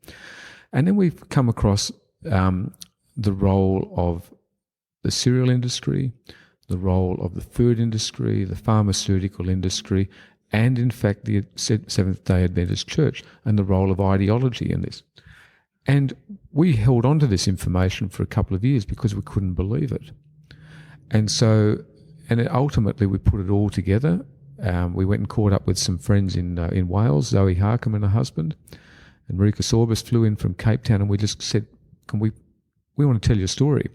[SPEAKER 2] And then we've come across the role of the cereal industry, the role of the food industry, the pharmaceutical industry, and in fact the Seventh Day Adventist Church, and the role of ideology in this. And we held on to this information for a couple of years because we couldn't believe it. And so, ultimately we put it all together. We went and caught up with some friends in Wales, Zoe Harcombe and her husband, and Marika Sorbus flew in from Cape Town, and we just said, we want to tell you a story.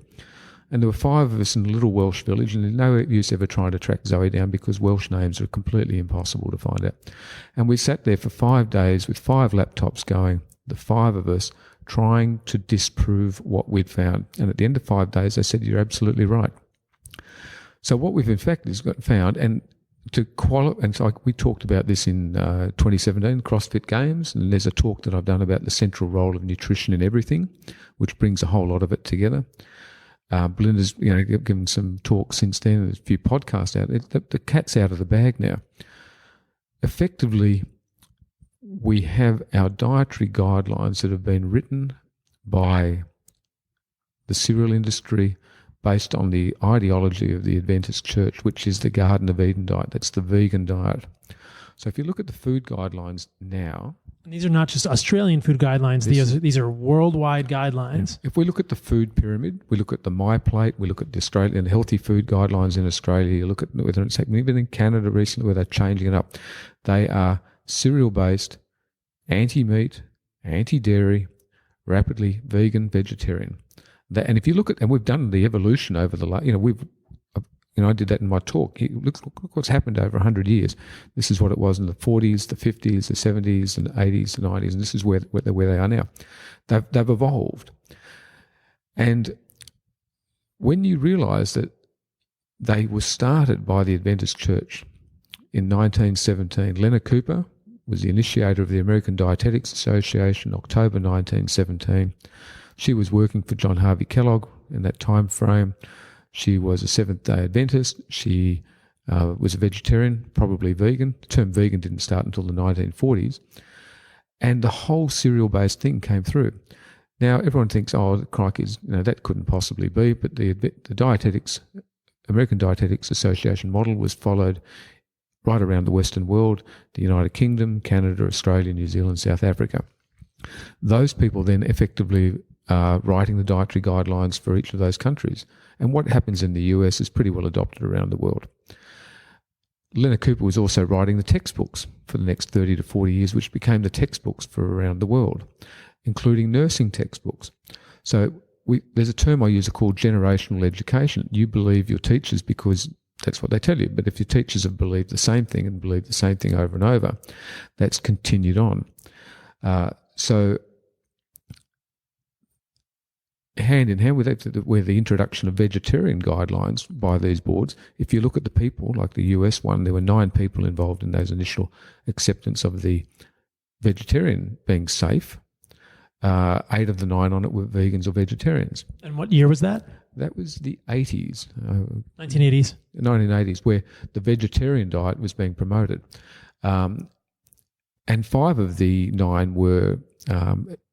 [SPEAKER 2] And there were 5 of us in a little Welsh village, and there's no use ever trying to track Zoe down because Welsh names are completely impossible to find out. And we sat there for 5 days with 5 laptops going, the 5 of us trying to disprove what we'd found. And at the end of 5 days, they said, you're absolutely right. So what we've in fact found, and so we talked about this in 2017, CrossFit Games, and there's a talk that I've done about the central role of nutrition in everything, which brings a whole lot of it together. Belinda's given some talks since then. There's a few podcasts out. The cat's out of the bag now. Effectively, we have our dietary guidelines that have been written by the cereal industry based on the ideology of the Adventist Church, which is the Garden of Eden diet. That's the vegan diet. So if you look at the food guidelines now...
[SPEAKER 1] And these are not just Australian food guidelines. These are worldwide guidelines.
[SPEAKER 2] If we look at the food pyramid, we look at the My Plate, we look at the Australian healthy food guidelines in Australia, you look at whether it's happening even in Canada recently where they're changing it up. They are cereal-based, anti-meat, anti-dairy, rapidly vegan, vegetarian. And if you look at, and we've done the evolution over the last, I did that in my talk. Look what's happened over 100 years. This is what it was in the 40s, the 50s, the 70s, and the 80s, the 90s, and this is where they are now. They've evolved. And when you realise that they were started by the Adventist Church in 1917, Leonard Cooper was the initiator of the American Dietetics Association, October 1917. She was working for John Harvey Kellogg in that time frame. She was a Seventh Day Adventist. She was a vegetarian, probably vegan. The term vegan didn't start until the 1940s. And the whole cereal-based thing came through. Now, everyone thinks, crikey, that couldn't possibly be, but the American Dietetics Association model was followed right around the Western world, the United Kingdom, Canada, Australia, New Zealand, South Africa. Those people then effectively writing the dietary guidelines for each of those countries. And what happens in the US is pretty well adopted around the world. Leonard Cooper was also writing the textbooks for the next 30 to 40 years, which became the textbooks for around the world, including nursing textbooks. So there's a term I use called generational education. You believe your teachers because that's what they tell you. But if your teachers have believed the same thing and believed the same thing over and over, that's continued on. So hand in hand with that, with the introduction of vegetarian guidelines by these boards, if you look at the people, like the US one, there were 9 people involved in those initial acceptance of the vegetarian being safe. 8 of the 9 on it were vegans or vegetarians.
[SPEAKER 1] And what year was that?
[SPEAKER 2] That was the 80s.
[SPEAKER 1] 1980s.
[SPEAKER 2] 1980s, where the vegetarian diet was being promoted. And 5 of the 9 were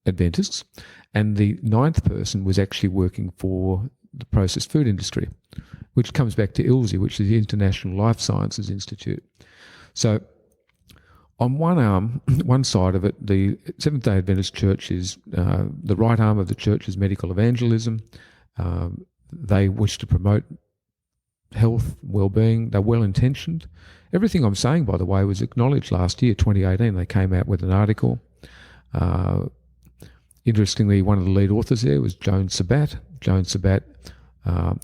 [SPEAKER 2] Adventists, and the 9th person was actually working for the processed food industry, which comes back to ILSI, which is the International Life Sciences Institute. So on one side of it, the Seventh Day Adventist Church is the right arm of the church is medical evangelism. They wish to promote health, well-being. They're well-intentioned. Everything I'm saying, by the way, was acknowledged last year, 2018. They came out with an article. Interestingly, one of the lead authors there was Joan Sabat. Joan Sabat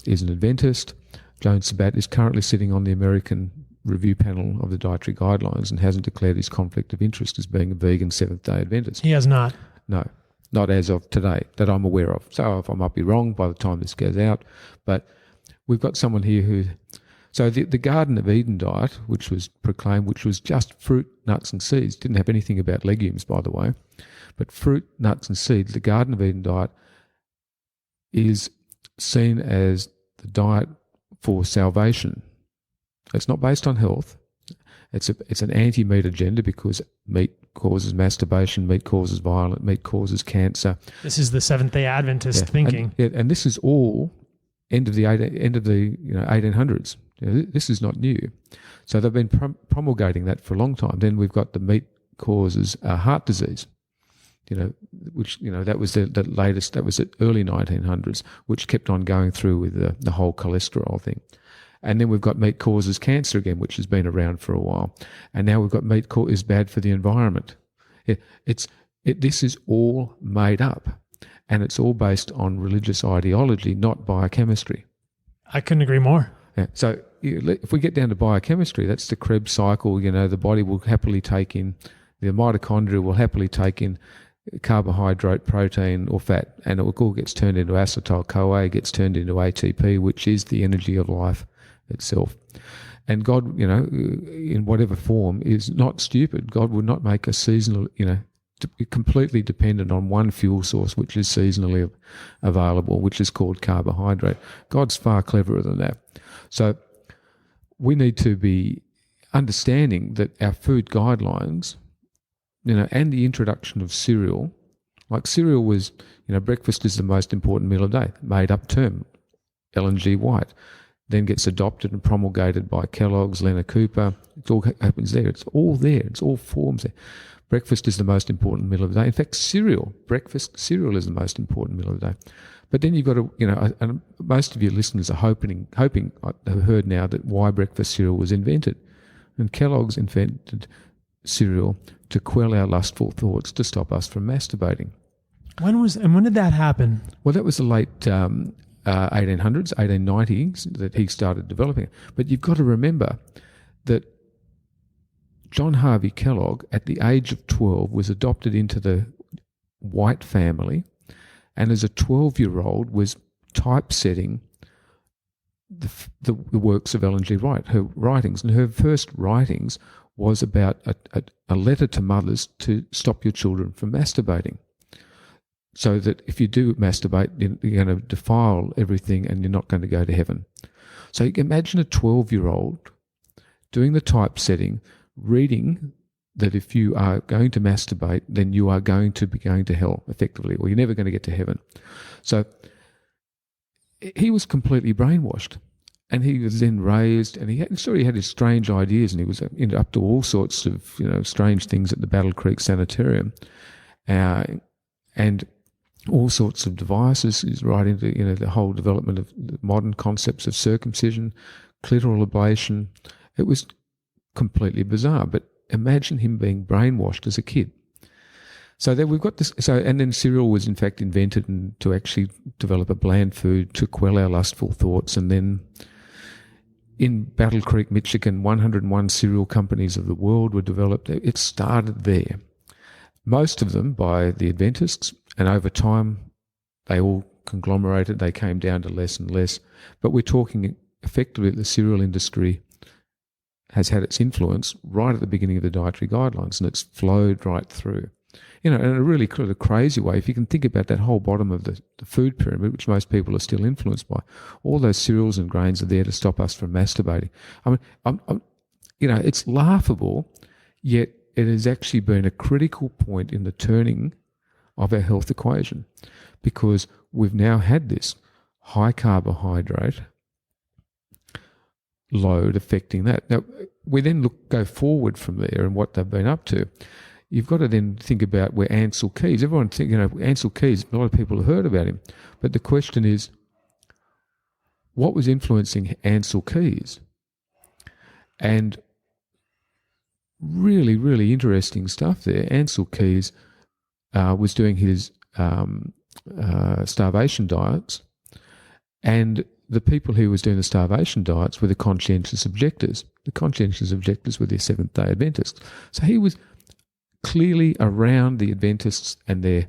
[SPEAKER 2] is an Adventist. Joan Sabat is currently sitting on the American review panel of the Dietary Guidelines and hasn't declared his conflict of interest as being a vegan Seventh-day Adventist.
[SPEAKER 1] He has not.
[SPEAKER 2] No, not as of today that I'm aware of. So I might be wrong by the time this goes out. But we've got someone here who... So the Garden of Eden diet, which was proclaimed, which was just fruit, nuts and seeds, didn't have anything about legumes, by the way, but fruit, nuts and seeds, the Garden of Eden diet is seen as the diet for salvation. It's not based on health. It's an anti-meat agenda because meat causes masturbation, meat causes violence, meat causes cancer.
[SPEAKER 1] This is the Seventh Day Adventist thinking.
[SPEAKER 2] And this is all end of the 1800s. This is not new. So they've been promulgating that for a long time. Then we've got the meat causes heart disease. Which that was the latest. That was the early 1900s, which kept on going through with the whole cholesterol thing. And then we've got meat causes cancer again, which has been around for a while. And now we've got meat is bad for the environment. This is all made up, and it's all based on religious ideology, not biochemistry.
[SPEAKER 1] I couldn't agree more.
[SPEAKER 2] Yeah. So if we get down to biochemistry, that's the Krebs cycle. The body will happily take in, the mitochondria will happily take in carbohydrate, protein or fat, and it all gets turned into acetyl-CoA, gets turned into ATP, which is the energy of life itself. And God, in whatever form, is not stupid. God would not make us seasonal, completely dependent on one fuel source, which is seasonally available, which is called carbohydrate. God's far cleverer than that. So we need to be understanding that our food guidelines, and the introduction of cereal, like cereal was, breakfast is the most important meal of the day, made up term, Ellen G. White, then gets adopted and promulgated by Kellogg's, Leonard Cooper. It all happens there. It's all there. It's all forms there. Breakfast is the most important meal of the day. In fact, cereal is the most important meal of the day. But then you've got to, and most of your listeners are hoping, I've heard now that why breakfast cereal was invented. And Kellogg's invented cereal to quell our lustful thoughts, to stop us from masturbating.
[SPEAKER 1] When did that happen?
[SPEAKER 2] Well, that was the late 1800s, 1890s that he started developing it. But you've got to remember that John Harvey Kellogg, at the age of 12, was adopted into the White family, and as a 12-year-old was typesetting the works of Ellen G. White, her writings. And her first writings was about a letter to mothers to stop your children from masturbating. So that if you do masturbate, you're going to defile everything and you're not going to go to heaven. So you can imagine a 12-year-old doing the typesetting, reading that if you are going to masturbate, then you are going to be going to hell, effectively, or you're never going to get to heaven. So he was completely brainwashed. And he was then raised, and he had his strange ideas, and he was up to all sorts of strange things at the Battle Creek Sanitarium, and all sorts of devices. He's right into the whole development of the modern concepts of circumcision, clitoral ablation. It was completely bizarre. But imagine him being brainwashed as a kid. So then we've got this. So and then cereal was in fact invented to actually develop a bland food to quell our lustful thoughts, and then. In Battle Creek, Michigan, 101 cereal companies of the world were developed. It started there. Most of them by the Adventists, and over time they all conglomerated. They came down to less and less. But we're talking effectively the cereal industry has had its influence right at the beginning of the dietary guidelines, and it's flowed right through. In a really kind of crazy way, if you can think about that whole bottom of the food pyramid, which most people are still influenced by, all those cereals and grains are there to stop us from masturbating. I mean, it's laughable, yet it has actually been a critical point in the turning of our health equation, because we've now had this high carbohydrate load affecting that. Now, we then go forward from there and what they've been up to. You've got to then think about where Ancel Keys, everyone think, Ancel Keys, a lot of people have heard about him. But the question is, what was influencing Ancel Keys? And really, really interesting stuff there. Ancel Keys was doing his starvation diets, and the people who was doing the starvation diets were the conscientious objectors. The conscientious objectors were the Seventh Day Adventists. So he was clearly around the Adventists and their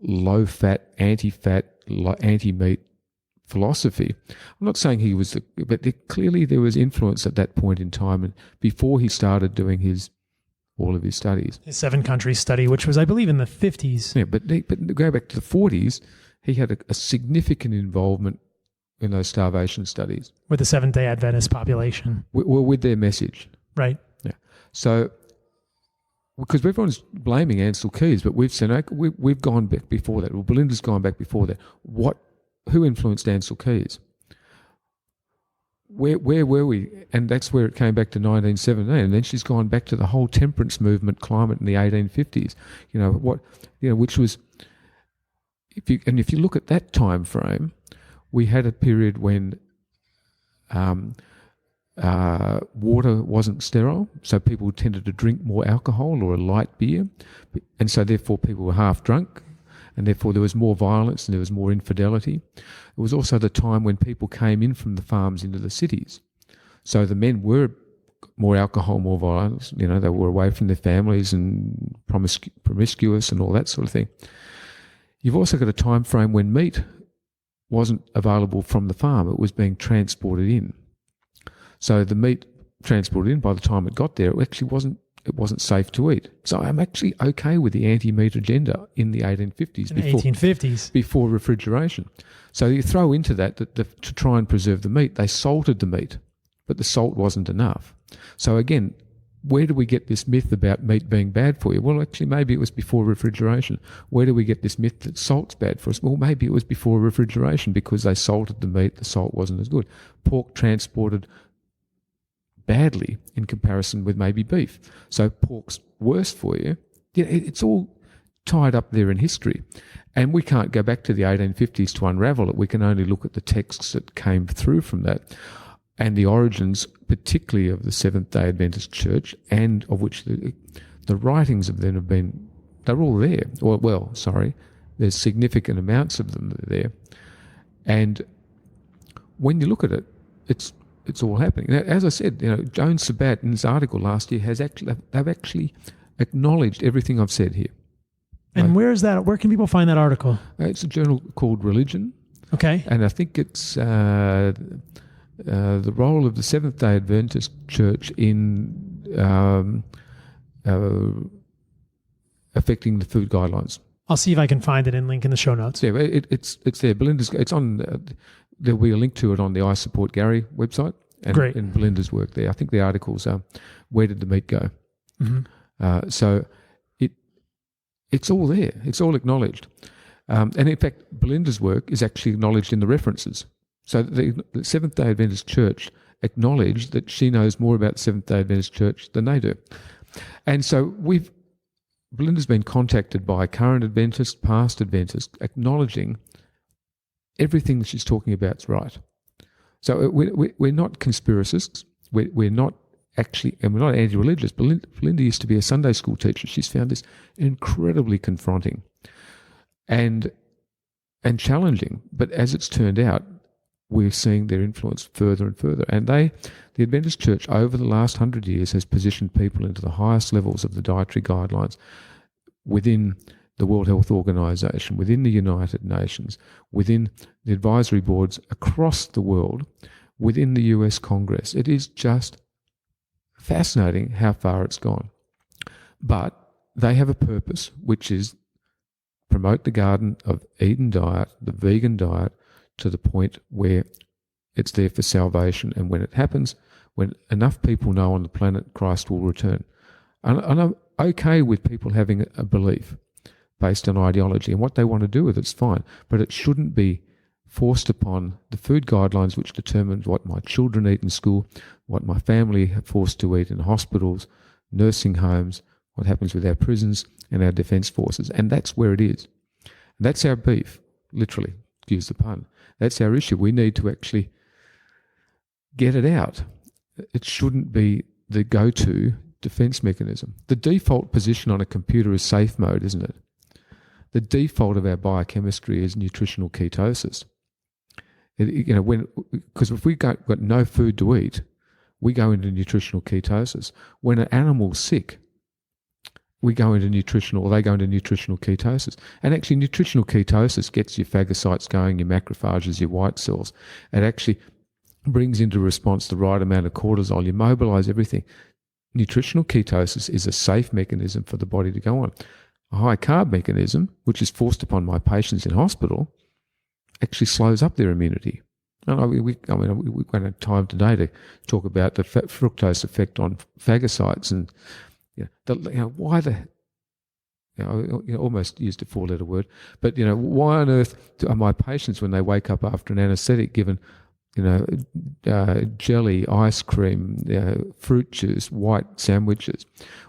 [SPEAKER 2] low-fat, anti-meat philosophy. I'm not saying he was, but clearly there was influence at that point in time, and before he started doing all of his studies.
[SPEAKER 1] His 7-country study, which was, I believe, in the 50s.
[SPEAKER 2] Yeah, but go back to the 40s, he had a significant involvement in those starvation studies.
[SPEAKER 1] With the Seventh Day Adventist population.
[SPEAKER 2] With their message.
[SPEAKER 1] Right.
[SPEAKER 2] Yeah. So, because everyone's blaming Ancel Keys, but we've said, okay, we've gone back before that. Well, Belinda's gone back before that. Who influenced Ancel Keys? Where were we? And that's where it came back to 1917. And then she's gone back to the whole temperance movement climate in the 1850s. Which was, if you look at that time frame, we had a period when water wasn't sterile, so people tended to drink more alcohol or a light beer, and so therefore people were half drunk, and therefore there was more violence and there was more infidelity. It was also the time when people came in from the farms into the cities, so the men were more alcohol, more violence. They were away from their families and promiscuous and all that sort of thing. You've also got a time frame when meat wasn't available from the farm; it was being transported in. So the meat transported in, by the time it got there, it actually wasn't safe to eat. So I'm actually okay with the anti-meat agenda in the 1850s. Before refrigeration. So you throw into that to try and preserve the meat, they salted the meat, but the salt wasn't enough. So again, where do we get this myth about meat being bad for you? Well, actually, maybe it was before refrigeration. Where do we get this myth that salt's bad for us? Well, maybe it was before refrigeration because they salted the meat, the salt wasn't as good. Pork transported badly in comparison with maybe beef. So pork's worse for you. It's all tied up there in history. And we can't go back to the 1850s to unravel it. We can only look at the texts that came through from that and the origins, particularly of the Seventh Day Adventist Church, and of which the writings of them have been, they're all there. There's significant amounts of them that are there. And when you look at it, it's all happening. Now, as I said, Joan Sabat in this article last year they've actually acknowledged everything I've said here.
[SPEAKER 1] And where is that? Where can people find that article?
[SPEAKER 2] It's a journal called Religion. Okay. And I think it's the role of the Seventh Day Adventist Church in affecting the food guidelines.
[SPEAKER 1] I'll see if I can find it and link in the show notes.
[SPEAKER 2] Yeah, it's there. It's on. There'll be a link to it on the I Support Gary website and Belinda's work there. I think the articles are Where Did the Meat Go? Mm-hmm. So it's all there. It's all acknowledged. And in fact, Belinda's work is actually acknowledged in the references. So the Seventh Day Adventist Church acknowledged that she knows more about the Seventh Day Adventist Church than they do. And so Belinda's been contacted by current Adventists, past Adventists, acknowledging everything that she's talking about is right. So we're not conspiracists. We're not actually, and we're not anti-religious. Belinda used to be a Sunday school teacher. She's found this incredibly confronting and challenging. But as it's turned out, we're seeing their influence further and further. And the Adventist Church over the last 100 years has positioned people into the highest levels of the dietary guidelines within the World Health Organization, within the United Nations, within the advisory boards across the world, within the US Congress. It is just fascinating how far it's gone. But they have a purpose, which is promote the Garden of Eden diet, the vegan diet, to the point where it's there for salvation. And when it happens, when enough people know on the planet Christ will return. And I'm okay with people having a belief based on ideology, and what they want to do with it's fine, but it shouldn't be forced upon the food guidelines which determine what my children eat in school, what my family are forced to eat in hospitals, nursing homes, what happens with our prisons and our defence forces. And that's where it is. That's our beef, literally, excuse the pun. That's our issue. We need to actually get it out. It shouldn't be the go-to defence mechanism. The default position on a computer is safe mode, isn't it? The default of our biochemistry is nutritional ketosis. Because if we've got no food to eat, we go into nutritional ketosis. When an animal's sick, they go into nutritional ketosis. And actually, nutritional ketosis gets your phagocytes going, your macrophages, your white cells. It actually brings into response the right amount of cortisol. You mobilize everything. Nutritional ketosis is a safe mechanism for the body to go on. A high carb mechanism, which is forced upon my patients in hospital, actually slows up their immunity. And we won't have time today to talk about the fructose effect on phagocytes and why almost used a four-letter word, but why on earth are my patients, when they wake up after an anaesthetic, given jelly, ice cream, fruit juice, white sandwiches,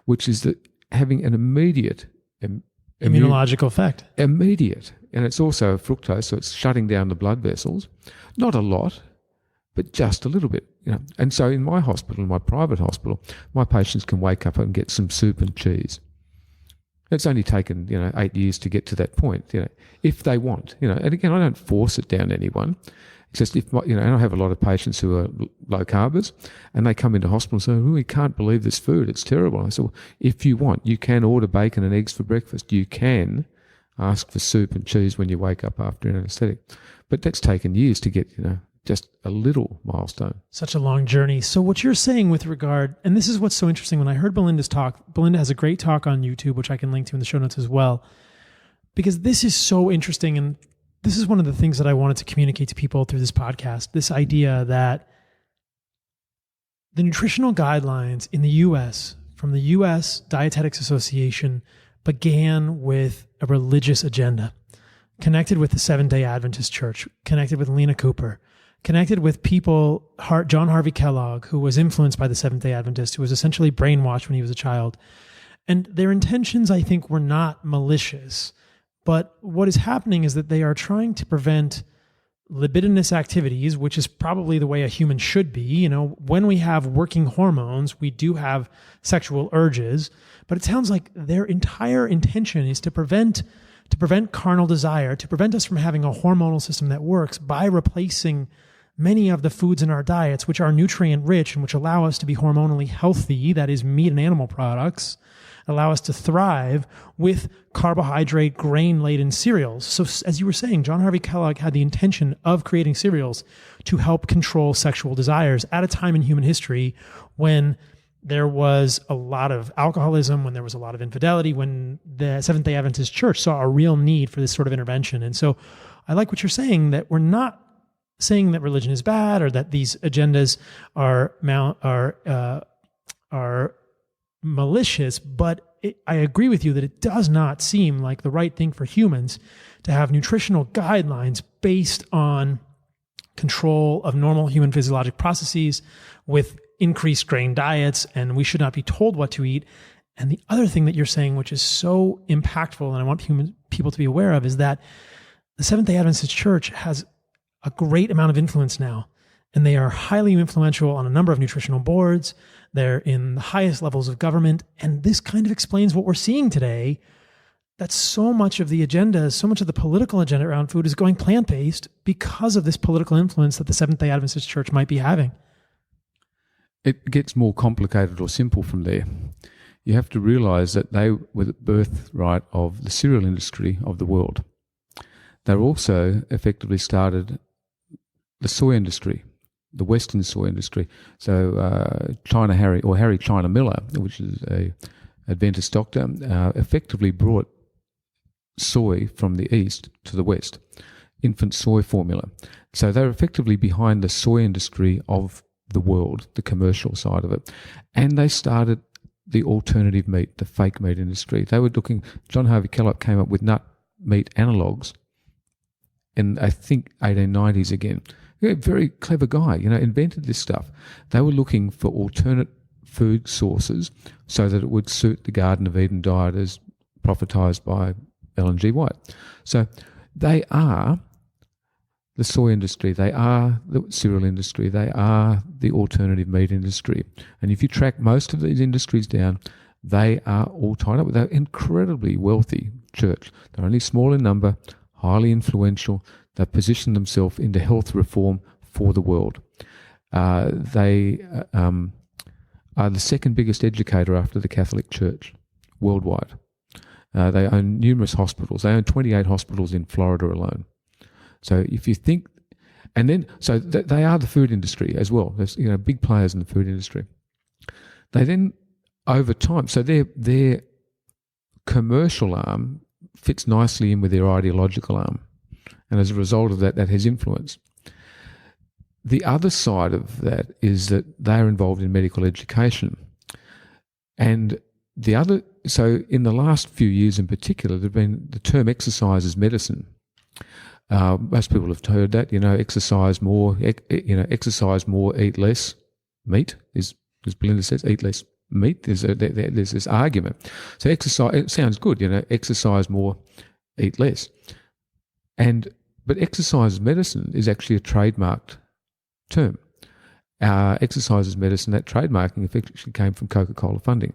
[SPEAKER 2] which is having an immediate
[SPEAKER 1] immunological effect.
[SPEAKER 2] Immediate. And it's also fructose, so it's shutting down the blood vessels. Not a lot, but just a little bit. And so in my hospital, in my private hospital, my patients can wake up and get some soup and cheese. It's only taken 8 years to get to that point, if they want. And again, I don't force it down anyone. It's just and I have a lot of patients who are low carbers, and they come into hospital and say, "We can't believe this food; it's terrible." I said, "Well, if you want, you can order bacon and eggs for breakfast. You can ask for soup and cheese when you wake up after an anaesthetic." But that's taken years to get, just a little milestone.
[SPEAKER 1] Such a long journey. So what you're saying with regard, and this is what's so interesting, when I heard Belinda's talk, Belinda has a great talk on YouTube, which I can link to in the show notes as well, because this is so interesting. And this is one of the things that I wanted to communicate to people through this podcast, this idea that the nutritional guidelines in the U.S. from the U.S. Dietetics Association began with a religious agenda, connected with the Seventh Day Adventist Church, connected with Lena Cooper, connected with people, John Harvey Kellogg, who was influenced by the Seventh Day Adventist, who was essentially brainwashed when he was a child. And their intentions, I think, were not malicious. But what is happening is that they are trying to prevent libidinous activities, which is probably the way a human should be. When we have working hormones, we do have sexual urges, but it sounds like their entire intention is to prevent carnal desire, to prevent us from having a hormonal system that works by replacing many of the foods in our diets, which are nutrient rich and which allow us to be hormonally healthy, that is meat and animal products, allow us to thrive, with carbohydrate, grain-laden cereals. So as you were saying, John Harvey Kellogg had the intention of creating cereals to help control sexual desires at a time in human history when there was a lot of alcoholism, when there was a lot of infidelity, when the Seventh Day Adventist Church saw a real need for this sort of intervention. And so I like what you're saying, that we're not saying that religion is bad or that these agendas are malicious, but I agree with you that it does not seem like the right thing for humans to have nutritional guidelines based on control of normal human physiologic processes with increased grain diets, and we should not be told what to eat. And the other thing that you're saying, which is so impactful, and I want people to be aware of, is that the Seventh Day Adventist Church has a great amount of influence now, and they are highly influential on a number of nutritional boards. They're in the highest levels of government, and this kind of explains what we're seeing today, that so much of the agenda, so much of the political agenda around food is going plant-based because of this political influence that the Seventh Day Adventist Church might be having.
[SPEAKER 2] It gets more complicated or simple from there. You have to realize that they were the birthright of the cereal industry of the world. They also effectively started the soy industry, the Western soy industry. So Harry China Miller, which is a Adventist doctor, effectively brought soy from the East to the West, infant soy formula. So they're effectively behind the soy industry of the world, the commercial side of it. And they started the alternative meat, the fake meat industry. They were John Harvey Kellogg came up with nut meat analogues in I think 1890s again. A very clever guy, invented this stuff. They were looking for alternate food sources so that it would suit the Garden of Eden diet as prophetized by Ellen G. White. So they are the soy industry, they are the cereal industry, they are the alternative meat industry. And if you track most of these industries down, they are all tied up. They're incredibly wealthy church. They're only small in number, highly influential. They've positioned themselves into health reform for the world. They are the second biggest educator after the Catholic Church worldwide. They own numerous hospitals. They own 28 hospitals in Florida alone. So if you think, and then, so they are the food industry as well. There's, big players in the food industry. They then, over time, so their commercial arm fits nicely in with their ideological arm. And as a result of that, that has influence. The other side of that is that they are involved in medical education. And so in the last few years in particular, there's been the term exercise as medicine. Most people have heard that, exercise more, eat less meat, as Belinda says, eat less meat. There's this argument. So exercise, it sounds good, exercise more, eat less. But exercise as medicine is actually a trademarked term. Exercise as medicine, that trademarking effectively came from Coca-Cola funding.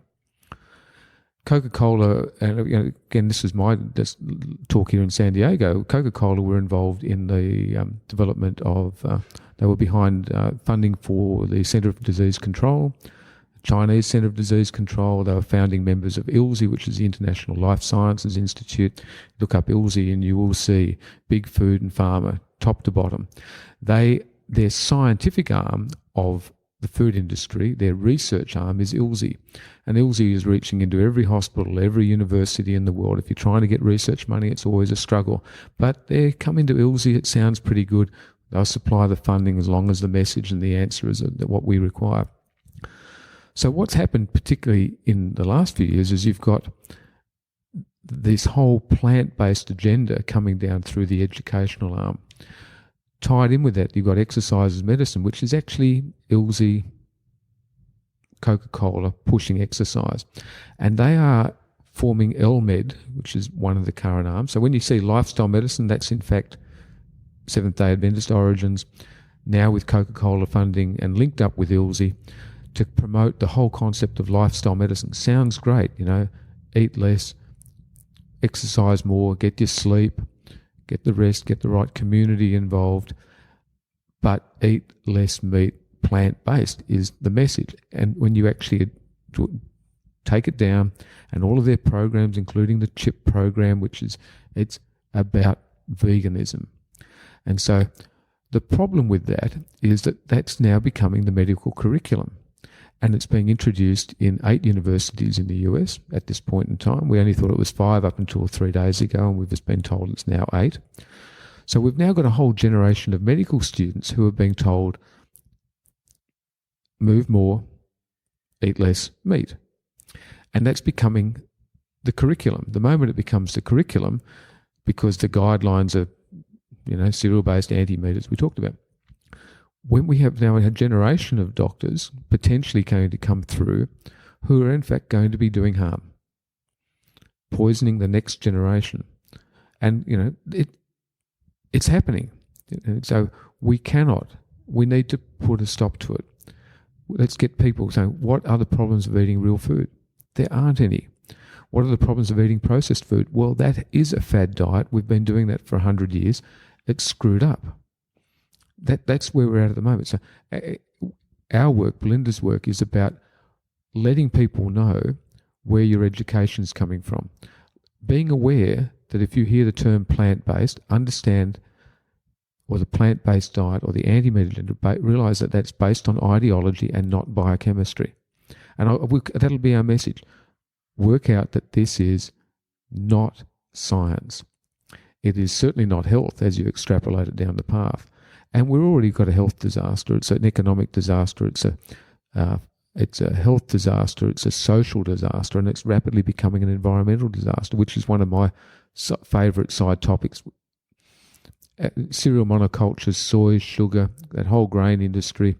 [SPEAKER 2] Coca-Cola, and again, this is my talk here in San Diego, Coca-Cola were involved in the development of, they were behind funding for the Centre of Disease Control, Chinese Centre of Disease Control. They were founding members of ILSI, which is the International Life Sciences Institute. Look up ILSI and you will see big food and pharma, top to bottom. Their scientific arm of the food industry, their research arm is ILSI. And ILSI is reaching into every hospital, every university in the world. If you're trying to get research money, it's always a struggle. But they come into ILSI, it sounds pretty good. They'll supply the funding as long as the message and the answer is what we require. So what's happened particularly in the last few years is you've got this whole plant-based agenda coming down through the educational arm. Tied in with that, you've got exercise as medicine, which is actually ILSI, Coca-Cola pushing exercise. And they are forming LMed, which is one of the current arms. So when you see lifestyle medicine, that's in fact Seventh Day Adventist origins, now with Coca-Cola funding and linked up with ILSI to promote the whole concept of lifestyle medicine. Sounds great, eat less, exercise more, get your sleep, get the rest, get the right community involved, but eat less meat, plant-based is the message. And when you actually take it down, and all of their programs, including the CHIP program, it's about veganism. And so the problem with that is that that's now becoming the medical curriculum. And it's being introduced in 8 universities in the US at this point in time. We only thought it was 5 up until 3 days ago, and we've just been told it's now 8. So we've now got a whole generation of medical students who are being told, move more, eat less meat. And that's becoming the curriculum. The moment it becomes the curriculum, because the guidelines are, cereal-based anti-meat, as we talked about. When we have now a generation of doctors potentially going to come through who are in fact going to be doing harm, poisoning the next generation. And, it's happening. So we need to put a stop to it. Let's get people saying, what are the problems of eating real food? There aren't any. What are the problems of eating processed food? Well, that is a fad diet. We've been doing that for 100 years. It's screwed up. That's where we're at the moment. So our work, Belinda's work, is about letting people know where your education is coming from. Being aware that if you hear the term plant-based, understand, or the plant-based diet or the anti-meat agenda, realise that that's based on ideology and not biochemistry. And that'll be our message. Work out that this is not science. It is certainly not health as you extrapolate it down the path. And we've already got a health disaster. It's an economic disaster. It's a health disaster. It's a social disaster, and it's rapidly becoming an environmental disaster, which is one of my favourite side topics. cereal monocultures, soy, sugar, that whole grain industry,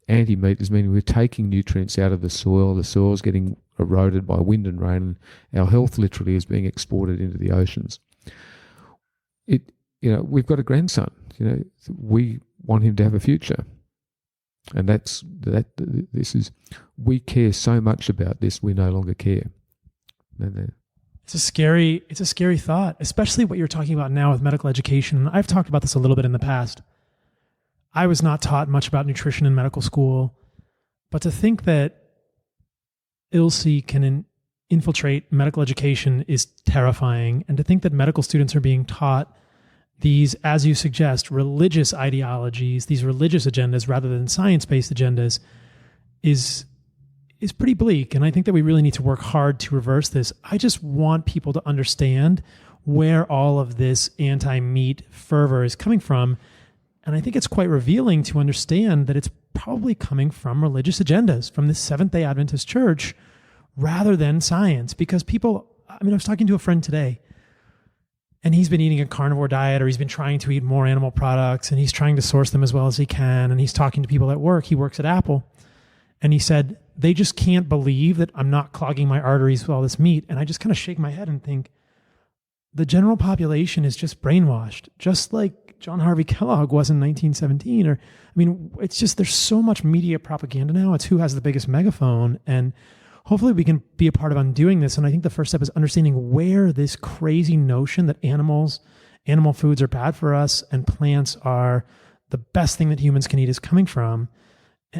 [SPEAKER 2] anti-meat is meaning we're taking nutrients out of the soil's getting eroded by wind and rain, and our health literally is being exported into the oceans. We've got a grandson, we want him to have a future. And we care so much about this, we no longer care.
[SPEAKER 1] It's a scary thought, especially what you're talking about now with medical education. I've talked about this a little bit in the past. I was not taught much about nutrition in medical school, but to think that ILC can infiltrate medical education is terrifying. And to think that medical students are being taught these, as you suggest, religious ideologies, these religious agendas rather than science-based agendas is pretty bleak. And I think that we really need to work hard to reverse this. I just want people to understand where all of this anti-meat fervor is coming from. And I think it's quite revealing to understand that it's probably coming from religious agendas, from the Seventh Day Adventist church, rather than science. Because I was talking to a friend today, and he's been eating a carnivore diet, or he's been trying to eat more animal products, and he's trying to source them as well as he can. And he's talking to people at work. He works at Apple. And he said, they just can't believe that I'm not clogging my arteries with all this meat. And I just kind of shake my head and think, the general population is just brainwashed, just like John Harvey Kellogg was in 1917. It's just, there's so much media propaganda now. It's who has the biggest megaphone. And hopefully we can be a part of undoing this. And I think the first step is understanding where this crazy notion that animal foods are bad for us and plants are the best thing that humans can eat is coming from.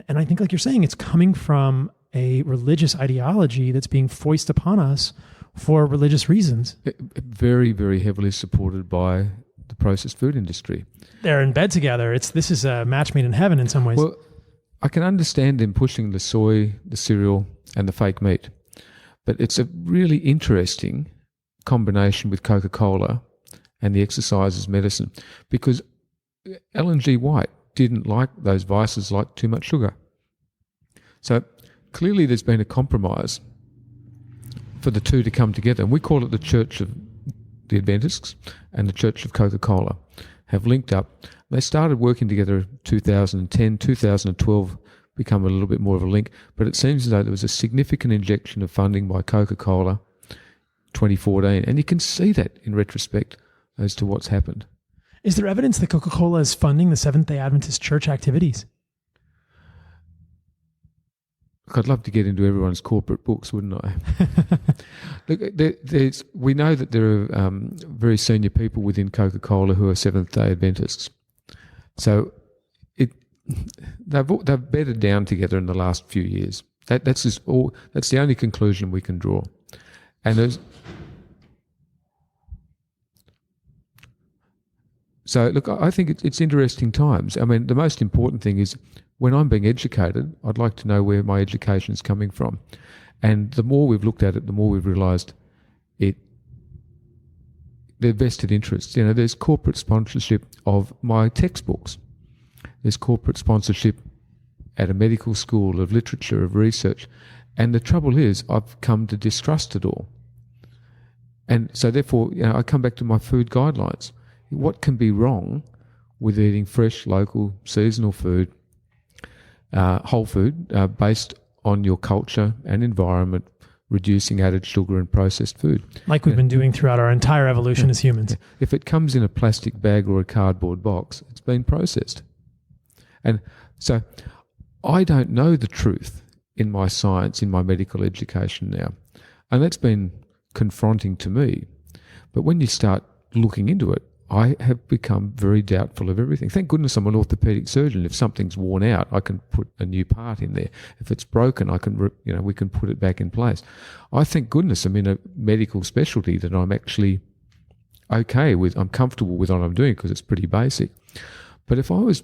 [SPEAKER 1] And I think, like you're saying, it's coming from a religious ideology that's being foisted upon us for religious reasons.
[SPEAKER 2] Very, very heavily supported by the processed food industry. They're
[SPEAKER 1] in bed together. This is a match made in heaven in some ways.
[SPEAKER 2] Well, I can understand them pushing the soy, the cereal, and the fake meat. But it's a really interesting combination with Coca-Cola and the exercise as medicine, because Ellen G. White didn't like those vices like too much sugar. So clearly there's been a compromise for the two to come together. And we call it the Church of the Adventists and the Church of Coca-Cola have linked up. They started working together in 2010, 2012 become a little bit more of a link, but it seems as though there was a significant injection of funding by Coca-Cola 2014. And you can see that in retrospect as to what's happened.
[SPEAKER 1] Is there evidence that Coca-Cola is funding the Seventh Day Adventist church activities?
[SPEAKER 2] I'd love to get into everyone's corporate books, wouldn't I? Look, we know that there are very senior people within Coca-Cola who are Seventh Day Adventists. So they've bedded down together in the last few years. That's the only conclusion we can draw. And so, look, I think it's interesting times. I mean, the most important thing is when I'm being educated, I'd like to know where my education is coming from. And the more we've looked at it, the more we've realised they're vested interests. There's corporate sponsorship of my textbooks. There's corporate sponsorship at a medical school of literature, of research. And the trouble is I've come to distrust it all. And so therefore, I come back to my food guidelines. What can be wrong with eating fresh, local, seasonal food, whole food, based on your culture and environment, reducing added sugar and processed food?
[SPEAKER 1] Like we've been doing throughout our entire evolution as humans.
[SPEAKER 2] If it comes in a plastic bag or a cardboard box, it's been processed. And so I don't know the truth in my science, in my medical education now. And that's been confronting to me. But when you start looking into it, I have become very doubtful of everything. Thank goodness I'm an orthopaedic surgeon. If something's worn out, I can put a new part in there. If it's broken, we can put it back in place. I thank goodness I'm in a medical specialty that I'm actually okay with. I'm comfortable with what I'm doing because it's pretty basic. But if I was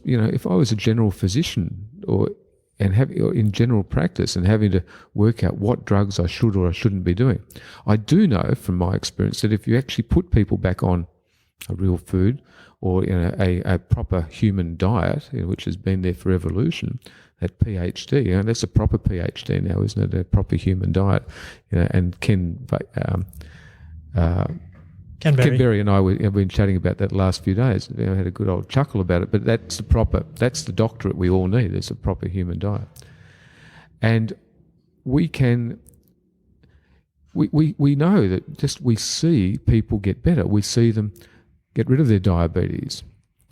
[SPEAKER 2] a general physician or in general practice and having to work out what drugs I should or I shouldn't be doing, I do know from my experience that if you actually put people back on a real food or a proper human diet, which has been there for evolution, that PhD, that's a proper PhD now, isn't it? A proper human diet, and can
[SPEAKER 1] Ken
[SPEAKER 2] Berry and I have been chatting about that the last few days. I had a good old chuckle about it, but that's the doctorate we all need. It's a proper human diet. And we know that we see people get better. We see them get rid of their diabetes.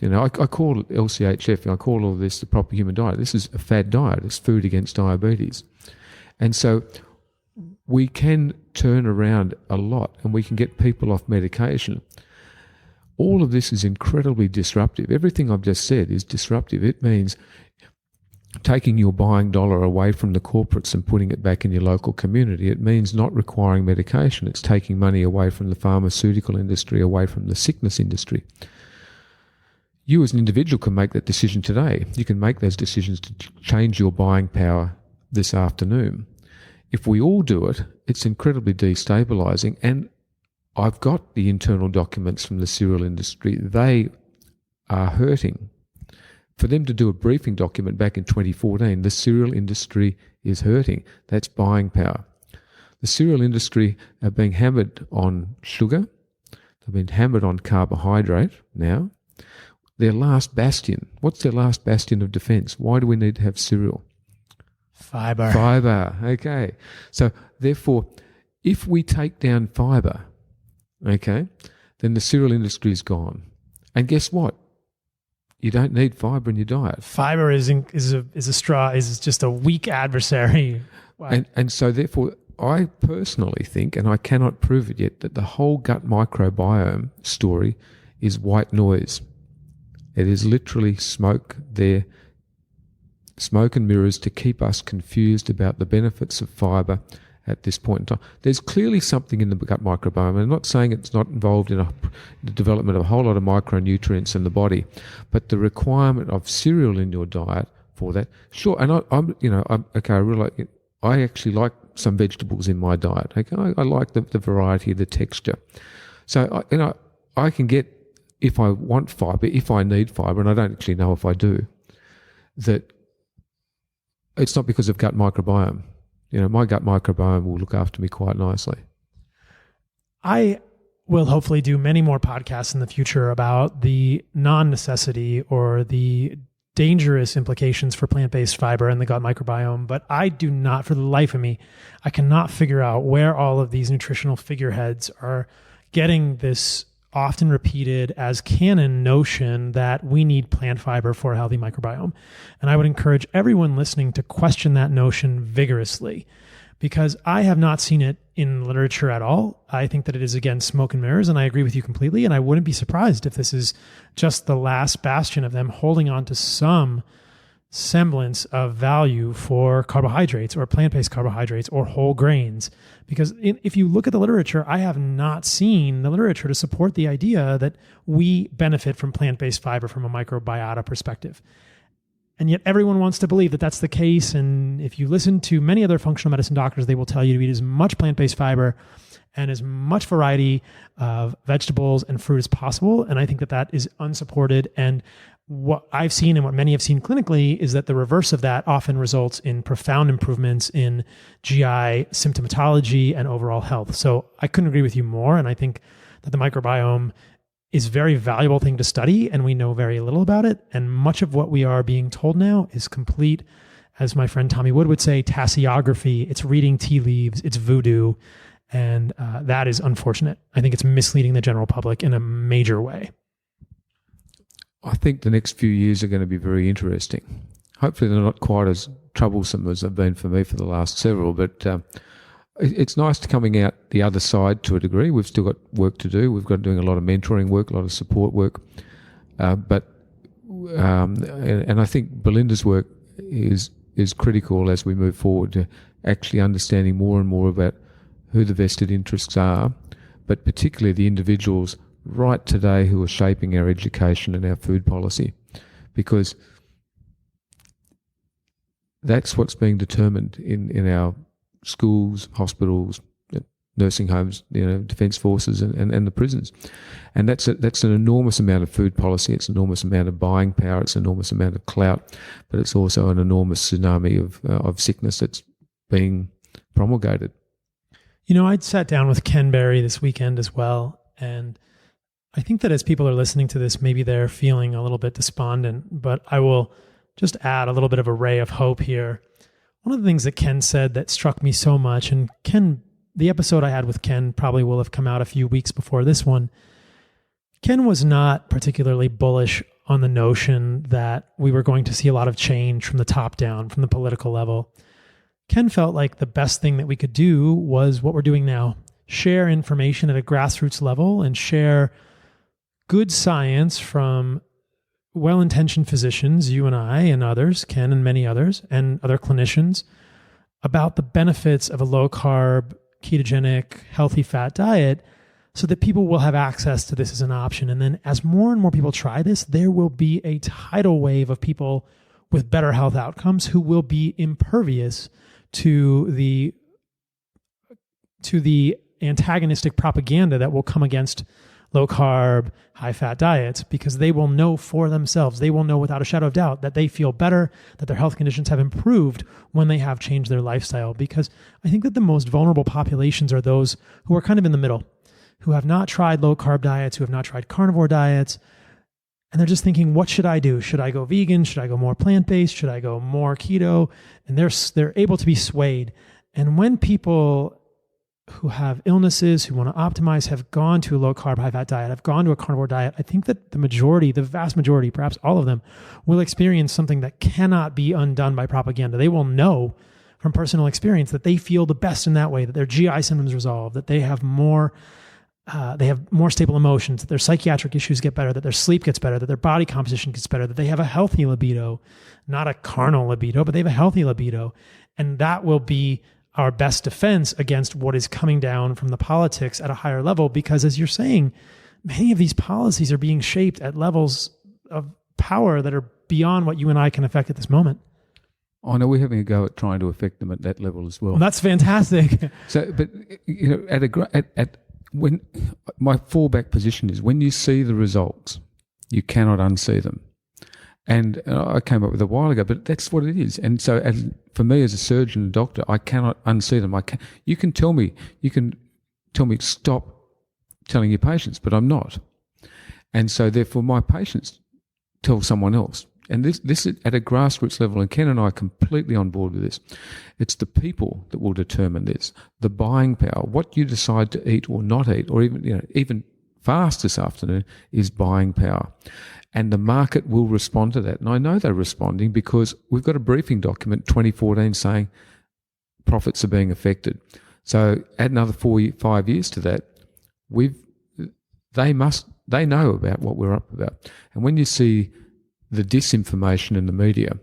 [SPEAKER 2] I call it LCHF, and I call all this the proper human diet. This is a fad diet. It's food against diabetes. And so we can turn around a lot, and we can get people off medication. All of this is incredibly disruptive. Everything I've just said is disruptive. It means taking your buying dollar away from the corporates and putting it back in your local community. It means not requiring medication. It's taking money away from the pharmaceutical industry, away from the sickness industry. You as an individual can make that decision today. You can make those decisions to change your buying power this afternoon. If we all do it, it's incredibly destabilising. And I've got the internal documents from the cereal industry. They are hurting. For them to do a briefing document back in 2014, the cereal industry is hurting. That's buying power. The cereal industry are being hammered on sugar. They've been hammered on carbohydrate now. Their last bastion. What's their last bastion of defence? Why do we need to have cereal?
[SPEAKER 1] Fibre.
[SPEAKER 2] Fibre, okay. So therefore, if we take down fibre, okay, then the cereal industry is gone. And guess what? You don't need fibre in your diet.
[SPEAKER 1] Fibre is just a weak adversary. Wow.
[SPEAKER 2] And so therefore, I personally think, and I cannot prove it yet, that the whole gut microbiome story is white noise. It is literally smoke and mirrors to keep us confused about the benefits of fibre at this point in time. There's clearly something in the gut microbiome. I'm not saying it's not involved in the development of a whole lot of micronutrients in the body, but the requirement of cereal in your diet for that, sure. And I actually like some vegetables in my diet. Okay, I like the variety, the texture. So I can get, if I want fibre, if I need fibre, and I don't actually know if I do, that it's not because of gut microbiome. My gut microbiome will look after me quite nicely.
[SPEAKER 1] I will hopefully do many more podcasts in the future about the non-necessity or the dangerous implications for plant-based fiber and the gut microbiome, but I do not, for the life of me, I cannot figure out where all of these nutritional figureheads are getting this often repeated as canon notion that we need plant fiber for a healthy microbiome. And I would encourage everyone listening to question that notion vigorously, because I have not seen it in literature at all. I think that it is, again, smoke and mirrors, and I agree with you completely. And I wouldn't be surprised if this is just the last bastion of them holding on to some semblance of value for carbohydrates or plant-based carbohydrates or whole grains. Because if you look at the literature, I have not seen the literature to support the idea that we benefit from plant-based fiber from a microbiota perspective. And yet everyone wants to believe that that's the case. And if you listen to many other functional medicine doctors, they will tell you to eat as much plant-based fiber and as much variety of vegetables and fruit as possible. And I think that that is unsupported. And what I've seen and what many have seen clinically is that the reverse of that often results in profound improvements in GI symptomatology and overall health. So I couldn't agree with you more. And I think that the microbiome is a very valuable thing to study, and we know very little about it. And much of what we are being told now is complete, as my friend Tommy Wood would say, tasseography. It's reading tea leaves. It's voodoo. And that is unfortunate. I think it's misleading the general public in a major way.
[SPEAKER 2] I think the next few years are going to be very interesting. Hopefully they're not quite as troublesome as they've been for me for the last several, but it's nice to coming out the other side to a degree. We've still got work to do. We've got doing a lot of mentoring work, a lot of support work. And I think Belinda's work is critical as we move forward to actually understanding more and more about who the vested interests are, but particularly the individuals right today who are shaping our education and our food policy, because that's what's being determined in our schools, hospitals, nursing homes, defence forces and the prisons. And that's an enormous amount of food policy. It's an enormous amount of buying power. It's an enormous amount of clout, but it's also an enormous tsunami of sickness that's being promulgated.
[SPEAKER 1] I'd sat down with Ken Berry this weekend as well, And I think that as people are listening to this, maybe they're feeling a little bit despondent, but I will just add a little bit of a ray of hope here. One of the things that Ken said that struck me so much, and Ken, the episode I had with Ken probably will have come out a few weeks before this one. Ken was not particularly bullish on the notion that we were going to see a lot of change from the top down, from the political level. Ken felt like the best thing that we could do was what we're doing now. Share information at a grassroots level and share good science from well-intentioned physicians, you and I and others, Ken and many others, and other clinicians, about the benefits of a low-carb, ketogenic, healthy fat diet so that people will have access to this as an option. And then as more and more people try this, there will be a tidal wave of people with better health outcomes who will be impervious to the antagonistic propaganda that will come against low carb, high fat diets, because they will know for themselves, they will know without a shadow of doubt that they feel better, that their health conditions have improved when they have changed their lifestyle. Because I think that the most vulnerable populations are those who are kind of in the middle, who have not tried low carb diets, who have not tried carnivore diets, and they're just thinking, what should I do? Should I go vegan? Should I go more plant-based? Should I go more keto? And they're able to be swayed. And when people who have illnesses, who want to optimize, have gone to a low-carb, high-fat diet, have gone to a carnivore diet, I think that the vast majority, perhaps all of them, will experience something that cannot be undone by propaganda. They will know from personal experience that they feel the best in that way, that their GI symptoms resolve, that they have more stable emotions, that their psychiatric issues get better, that their sleep gets better, that their body composition gets better, that they have a healthy libido, not a carnal libido, but they have a healthy libido. And that will be our best defense against what is coming down from the politics at a higher level, because as you're saying, many of these policies are being shaped at levels of power that are beyond what you and I can affect at this moment.
[SPEAKER 2] I know we're having a go at trying to affect them at that level as well.
[SPEAKER 1] That's fantastic.
[SPEAKER 2] So, but when my fallback position is when you see the results, you cannot unsee them. And I came up with a while ago, but that's what it is. And so for me as a surgeon and doctor, I cannot unsee them. You can tell me stop telling your patients, but I'm not. And so therefore my patients tell someone else. And this is at a grassroots level, and Ken and I are completely on board with this. It's the people that will determine this. The buying power, what you decide to eat or not eat, or even fast this afternoon, is buying power. And the market will respond to that. And I know they're responding because we've got a briefing document, 2014, saying profits are being affected. So add another 5 years to that. They know about what we're up about. And when you see the disinformation in the media,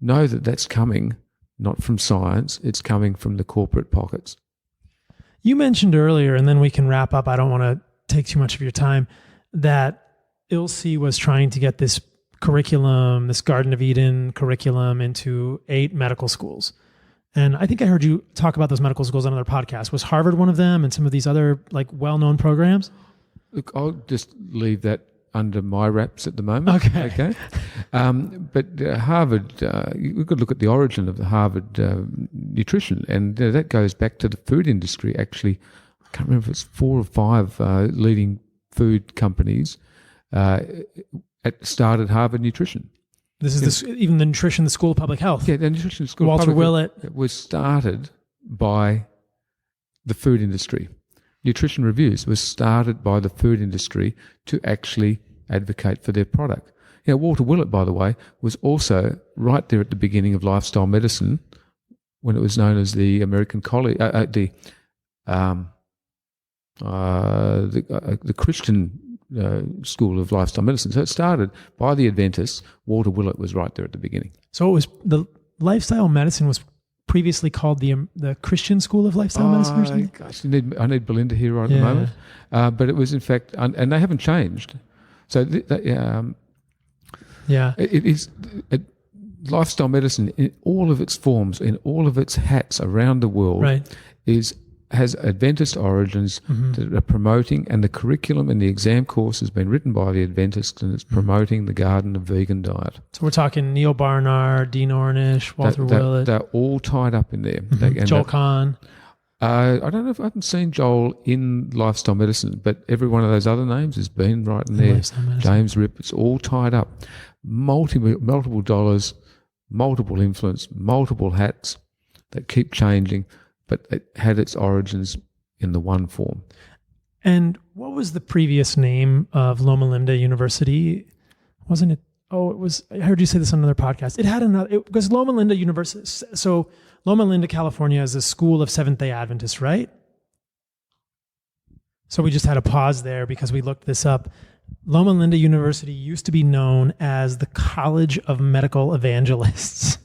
[SPEAKER 2] know that that's coming not from science, it's coming from the corporate pockets.
[SPEAKER 1] You mentioned earlier, and then we can wrap up, I don't want to take too much of your time, that ILSI was trying to get this curriculum, this Garden of Eden curriculum, into 8 medical schools. And I think I heard you talk about those medical schools on another podcast. Was Harvard one of them, and some of these other well-known programs?
[SPEAKER 2] Look, I'll just leave that under my wraps at the moment. Okay. But Harvard, we could look at the origin of the Harvard nutrition, and that goes back to the food industry. Actually, I can't remember if it's 4 or 5 leading food companies started Harvard Nutrition.
[SPEAKER 1] This is even the nutrition, the School of Public Health.
[SPEAKER 2] Yeah, the nutrition school.
[SPEAKER 1] Walter Willett.
[SPEAKER 2] It was started by the food industry. Nutrition Reviews was started by the food industry to actually advocate for their product. Walter Willett, by the way, was also right there at the beginning of lifestyle medicine when it was known as the American College, the Christian School of Lifestyle Medicine. So it started by the Adventists. Walter Willett was right there at the beginning.
[SPEAKER 1] So it was the lifestyle medicine was previously called the Christian School of Lifestyle Medicine or something?
[SPEAKER 2] Gosh, I need Belinda here right at the moment. But it was in fact, and they haven't changed. So it is lifestyle medicine in all of its forms, in all of its hats around the world, has Adventist origins that are promoting, and the curriculum and the exam course has been written by the Adventists, and it's promoting the garden of vegan diet.
[SPEAKER 1] So we're talking Neil Barnard, Dean Ornish, Walter Willett.
[SPEAKER 2] They're all tied up in there.
[SPEAKER 1] Joel Kahn.
[SPEAKER 2] I don't know if I haven't seen Joel in lifestyle medicine, but every one of those other names has been right in there. James Ripp, it's all tied up. Multiple dollars, multiple influence, multiple hats that keep changing, but it had its origins in the one form.
[SPEAKER 1] And what was the previous name of Loma Linda University? Wasn't it? Oh, it was. I heard you say this on another podcast. It had another. Because Loma Linda University. So Loma Linda, California, is a school of Seventh Day Adventists, right? So we just had a pause there because we looked this up. Loma Linda University used to be known as the College of Medical Evangelists.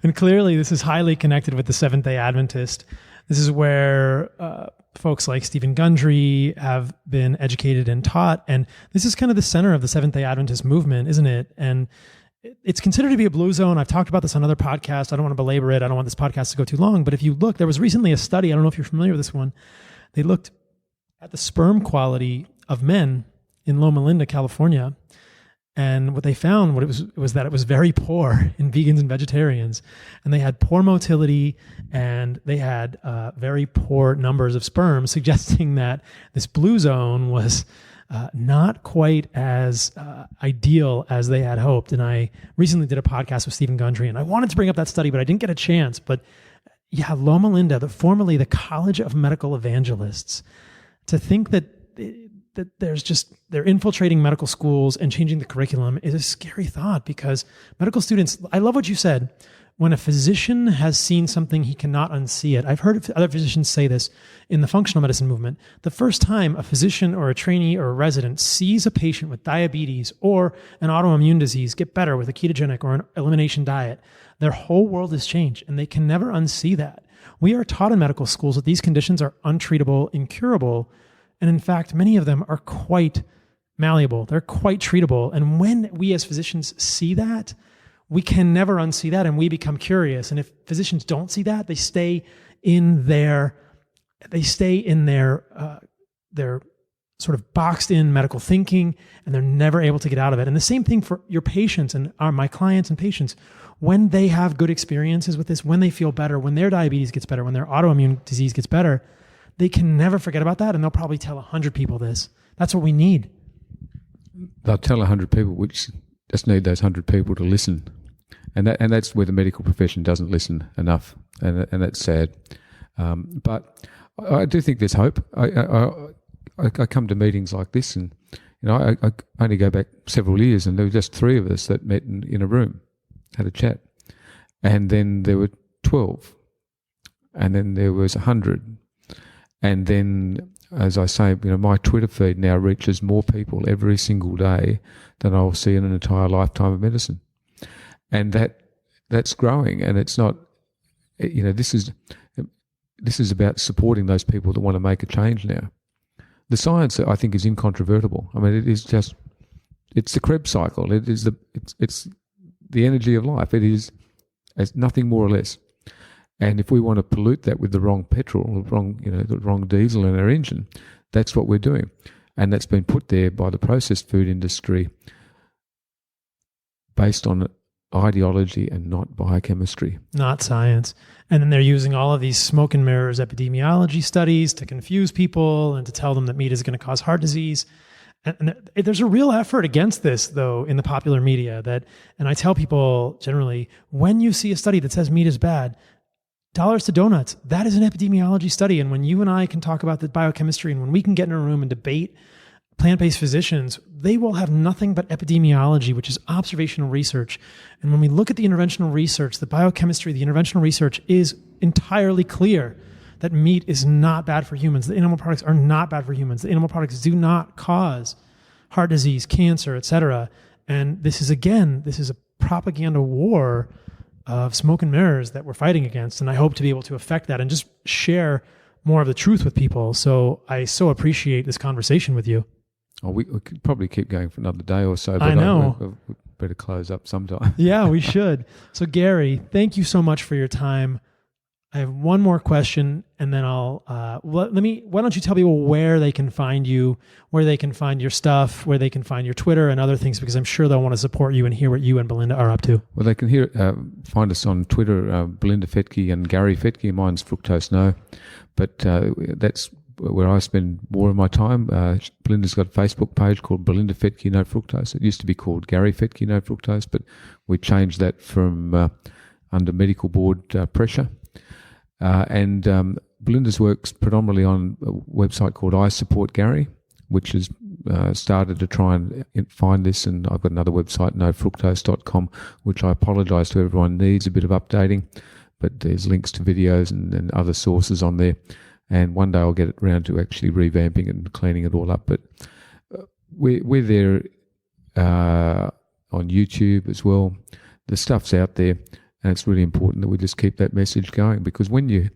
[SPEAKER 1] And clearly this is highly connected with the Seventh Day Adventist. This is where folks like Stephen Gundry have been educated and taught. And this is kind of the center of the Seventh Day Adventist movement, isn't it? And it's considered to be a blue zone. I've talked about this on other podcasts. I don't want to belabor it. I don't want this podcast to go too long. But if you look, there was recently a study. I don't know if you're familiar with this one. They looked at the sperm quality of men in Loma Linda, California. And what they found was that it was very poor in vegans and vegetarians. And they had poor motility and they had very poor numbers of sperm, suggesting that this blue zone was not quite as ideal as they had hoped. And I recently did a podcast with Stephen Gundry, and I wanted to bring up that study, but I didn't get a chance. But yeah, Loma Linda, formerly the College of Medical Evangelists, to think that they're infiltrating medical schools and changing the curriculum is a scary thought, because medical students, I love what you said. When a physician has seen something, he cannot unsee it. I've heard other physicians say this in the functional medicine movement. The first time a physician or a trainee or a resident sees a patient with diabetes or an autoimmune disease get better with a ketogenic or an elimination diet, their whole world has changed, and they can never unsee that. We are taught in medical schools that these conditions are untreatable, incurable, and in fact, many of them are quite malleable. They're quite treatable. And when we as physicians see that, we can never unsee that, and we become curious. And if physicians don't see that, they stay in their sort of boxed in medical thinking, and they're never able to get out of it. And the same thing for your patients and my clients and patients. When they have good experiences with this, when they feel better, when their diabetes gets better, when their autoimmune disease gets better, they can never forget about that, and they'll probably tell 100 people this. That's what we need.
[SPEAKER 2] They'll tell 100 people, which just need those 100 people to listen. And that's where the medical profession doesn't listen enough, and that's sad. But I do think there's hope. I come to meetings like this, and I only go back several years, and there were just 3 of us that met in a room, had a chat. And then there were 12, and then there was 100. And then, as I say, my Twitter feed now reaches more people every single day than I'll see in an entire lifetime of medicine. And that's growing, and it's not, this is about supporting those people that want to make a change now. The science, I think, is incontrovertible. I mean, it's the Krebs cycle. It's the energy of life. It is as nothing more or less. And if we want to pollute that with the wrong petrol, the wrong diesel in our engine, that's what we're doing. And that's been put there by the processed food industry based on ideology and not biochemistry. Not
[SPEAKER 1] science. And then they're using all of these smoke and mirrors epidemiology studies to confuse people and to tell them that meat is going to cause heart disease. And there's a real effort against this, though, in the popular media. And I tell people generally, when you see a study that says meat is bad, dollars to donuts, that is an epidemiology study. And when you and I can talk about the biochemistry, and when we can get in a room and debate plant-based physicians, they will have nothing but epidemiology, which is observational research. And when we look at the interventional research, the biochemistry, the interventional research is entirely clear that meat is not bad for humans. The animal products are not bad for humans. The animal products do not cause heart disease, cancer, etc. And this is a propaganda war of smoke and mirrors that we're fighting against. And I hope to be able to affect that and just share more of the truth with people. So I so appreciate this conversation with you.
[SPEAKER 2] Oh, we could probably keep going for another day or so.
[SPEAKER 1] But I know.
[SPEAKER 2] We better close up sometime.
[SPEAKER 1] Yeah, we should. So Gary, thank you so much for your time. I have one more question, and then I'll why don't you tell people where they can find you, where they can find your stuff, where they can find your Twitter and other things, because I'm sure they'll want to support you and hear what you and Belinda are up to.
[SPEAKER 2] Well, they can find us on Twitter, Belinda Fetke and Gary Fettke. Mine's fructose no, but that's where I spend more of my time. Belinda's got a Facebook page called Belinda Fetke No Fructose. It used to be called Gary Fettke No Fructose, but we changed that from under medical board pressure. And Belinda's works predominantly on a website called I Support Gary, which has started to try and find this. And I've got another website, nofructose.com, which I apologise to everyone, needs a bit of updating. But there's links to videos and other sources on there. And one day I'll get it around to actually revamping and cleaning it all up. But we're there on YouTube as well. The stuff's out there. And it's really important that we just keep that message going, because when you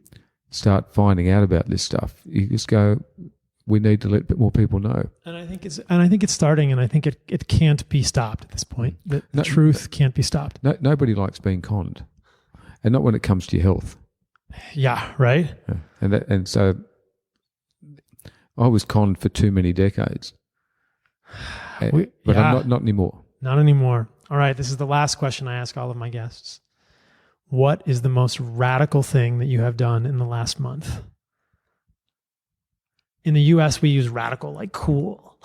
[SPEAKER 2] start finding out about this stuff, you just go, we need to let a bit more people know.
[SPEAKER 1] And I think it's starting, and I think it can't be stopped at this point. The truth can't be stopped.
[SPEAKER 2] Nobody likes being conned, and not when it comes to your health.
[SPEAKER 1] Yeah, right.
[SPEAKER 2] Yeah. And so I was conned for too many decades, but I'm not anymore.
[SPEAKER 1] Not anymore. All right, this is the last question I ask all of my guests. What is the most radical thing that you have done in the last month? In the US, we use radical like cool.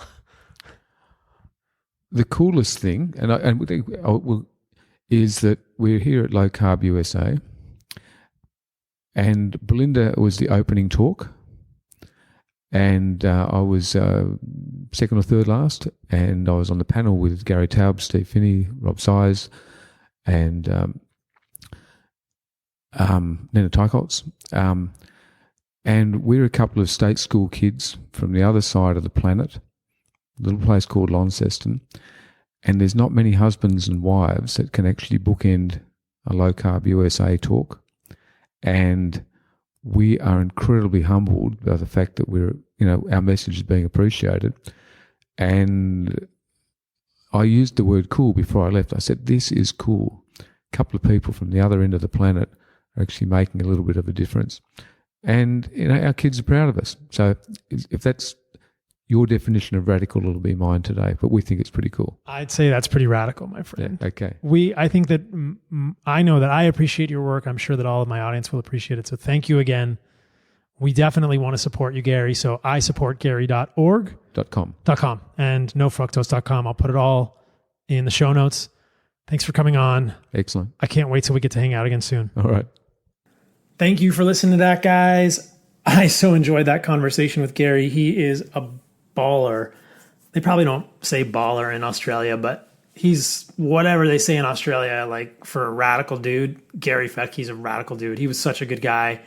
[SPEAKER 2] The coolest thing, is that we're here at Low Carb USA, and Belinda was the opening talk, and I was second or third last, and I was on the panel with Gary Taub, Steve Finney, Rob Size, and Nina Tycolts. And we're a couple of state school kids from the other side of the planet, a little place called Launceston, and there's not many husbands and wives that can actually bookend a Low Carb USA talk. And we are incredibly humbled by the fact that our message is being appreciated. And I used the word cool before I left. I said, this is cool. A couple of people from the other end of the planet are actually making a little bit of a difference. And our kids are proud of us. So if that's your definition of radical, it'll be mine today. But we think it's pretty cool.
[SPEAKER 1] I'd say that's pretty radical, my friend.
[SPEAKER 2] Yeah, okay.
[SPEAKER 1] I think that I know that I appreciate your work. I'm sure that all of my audience will appreciate it. So thank you again. We definitely want to support you, Gary. So I supportgary.org. .com and nofructose.com. I'll put it all in the show notes. Thanks for coming on.
[SPEAKER 2] Excellent.
[SPEAKER 1] I can't wait till we get to hang out again soon.
[SPEAKER 2] All right.
[SPEAKER 1] Thank you for listening to that, guys. I so enjoyed that conversation with Gary. He is a baller. They probably don't say baller in Australia, but he's whatever they say in Australia. Like, for a radical dude, Gary Fettke, he's a radical dude. He was such a good guy.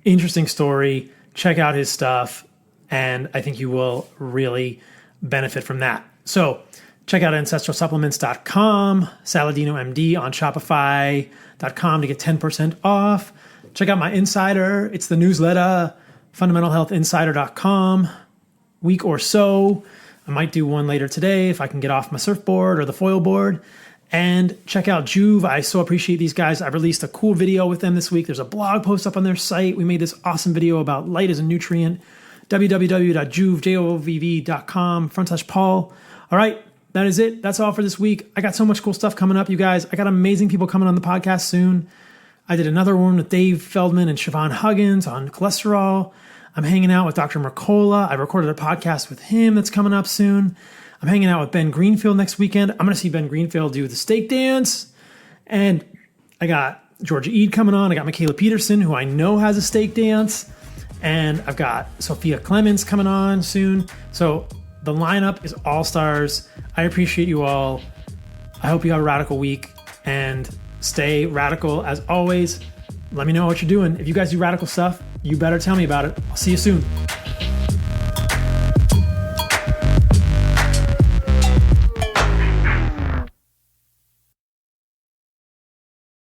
[SPEAKER 1] Interesting story. Check out his stuff, and I think you will really benefit from that. So check out ancestralsupplements.com, Saladino MD on Shopify.com to get 10% off. Check out my insider. It's the newsletter, fundamentalhealthinsider.com. Week or so. I might do one later today if I can get off my surfboard or the foil board. And check out Juve. I so appreciate these guys. I released a cool video with them this week. There's a blog post up on their site. We made this awesome video about light as a nutrient. www.juve.com/Paul. All right, that is it. That's all for this week. I got so much cool stuff coming up, you guys. I got amazing people coming on the podcast soon. I did another one with Dave Feldman and Siobhan Huggins on cholesterol. I'm hanging out with Dr. Mercola. I recorded a podcast with him that's coming up soon. I'm hanging out with Ben Greenfield next weekend. I'm going to see Ben Greenfield do the steak dance. And I got Georgia Eid coming on. I got Michaela Peterson, who I know has a steak dance. And I've got Sophia Clemens coming on soon. So the lineup is all stars. I appreciate you all. I hope you have a radical week. And stay radical as always. Let me know what you're doing. If you guys do radical stuff, you better tell me about it. I'll see you soon.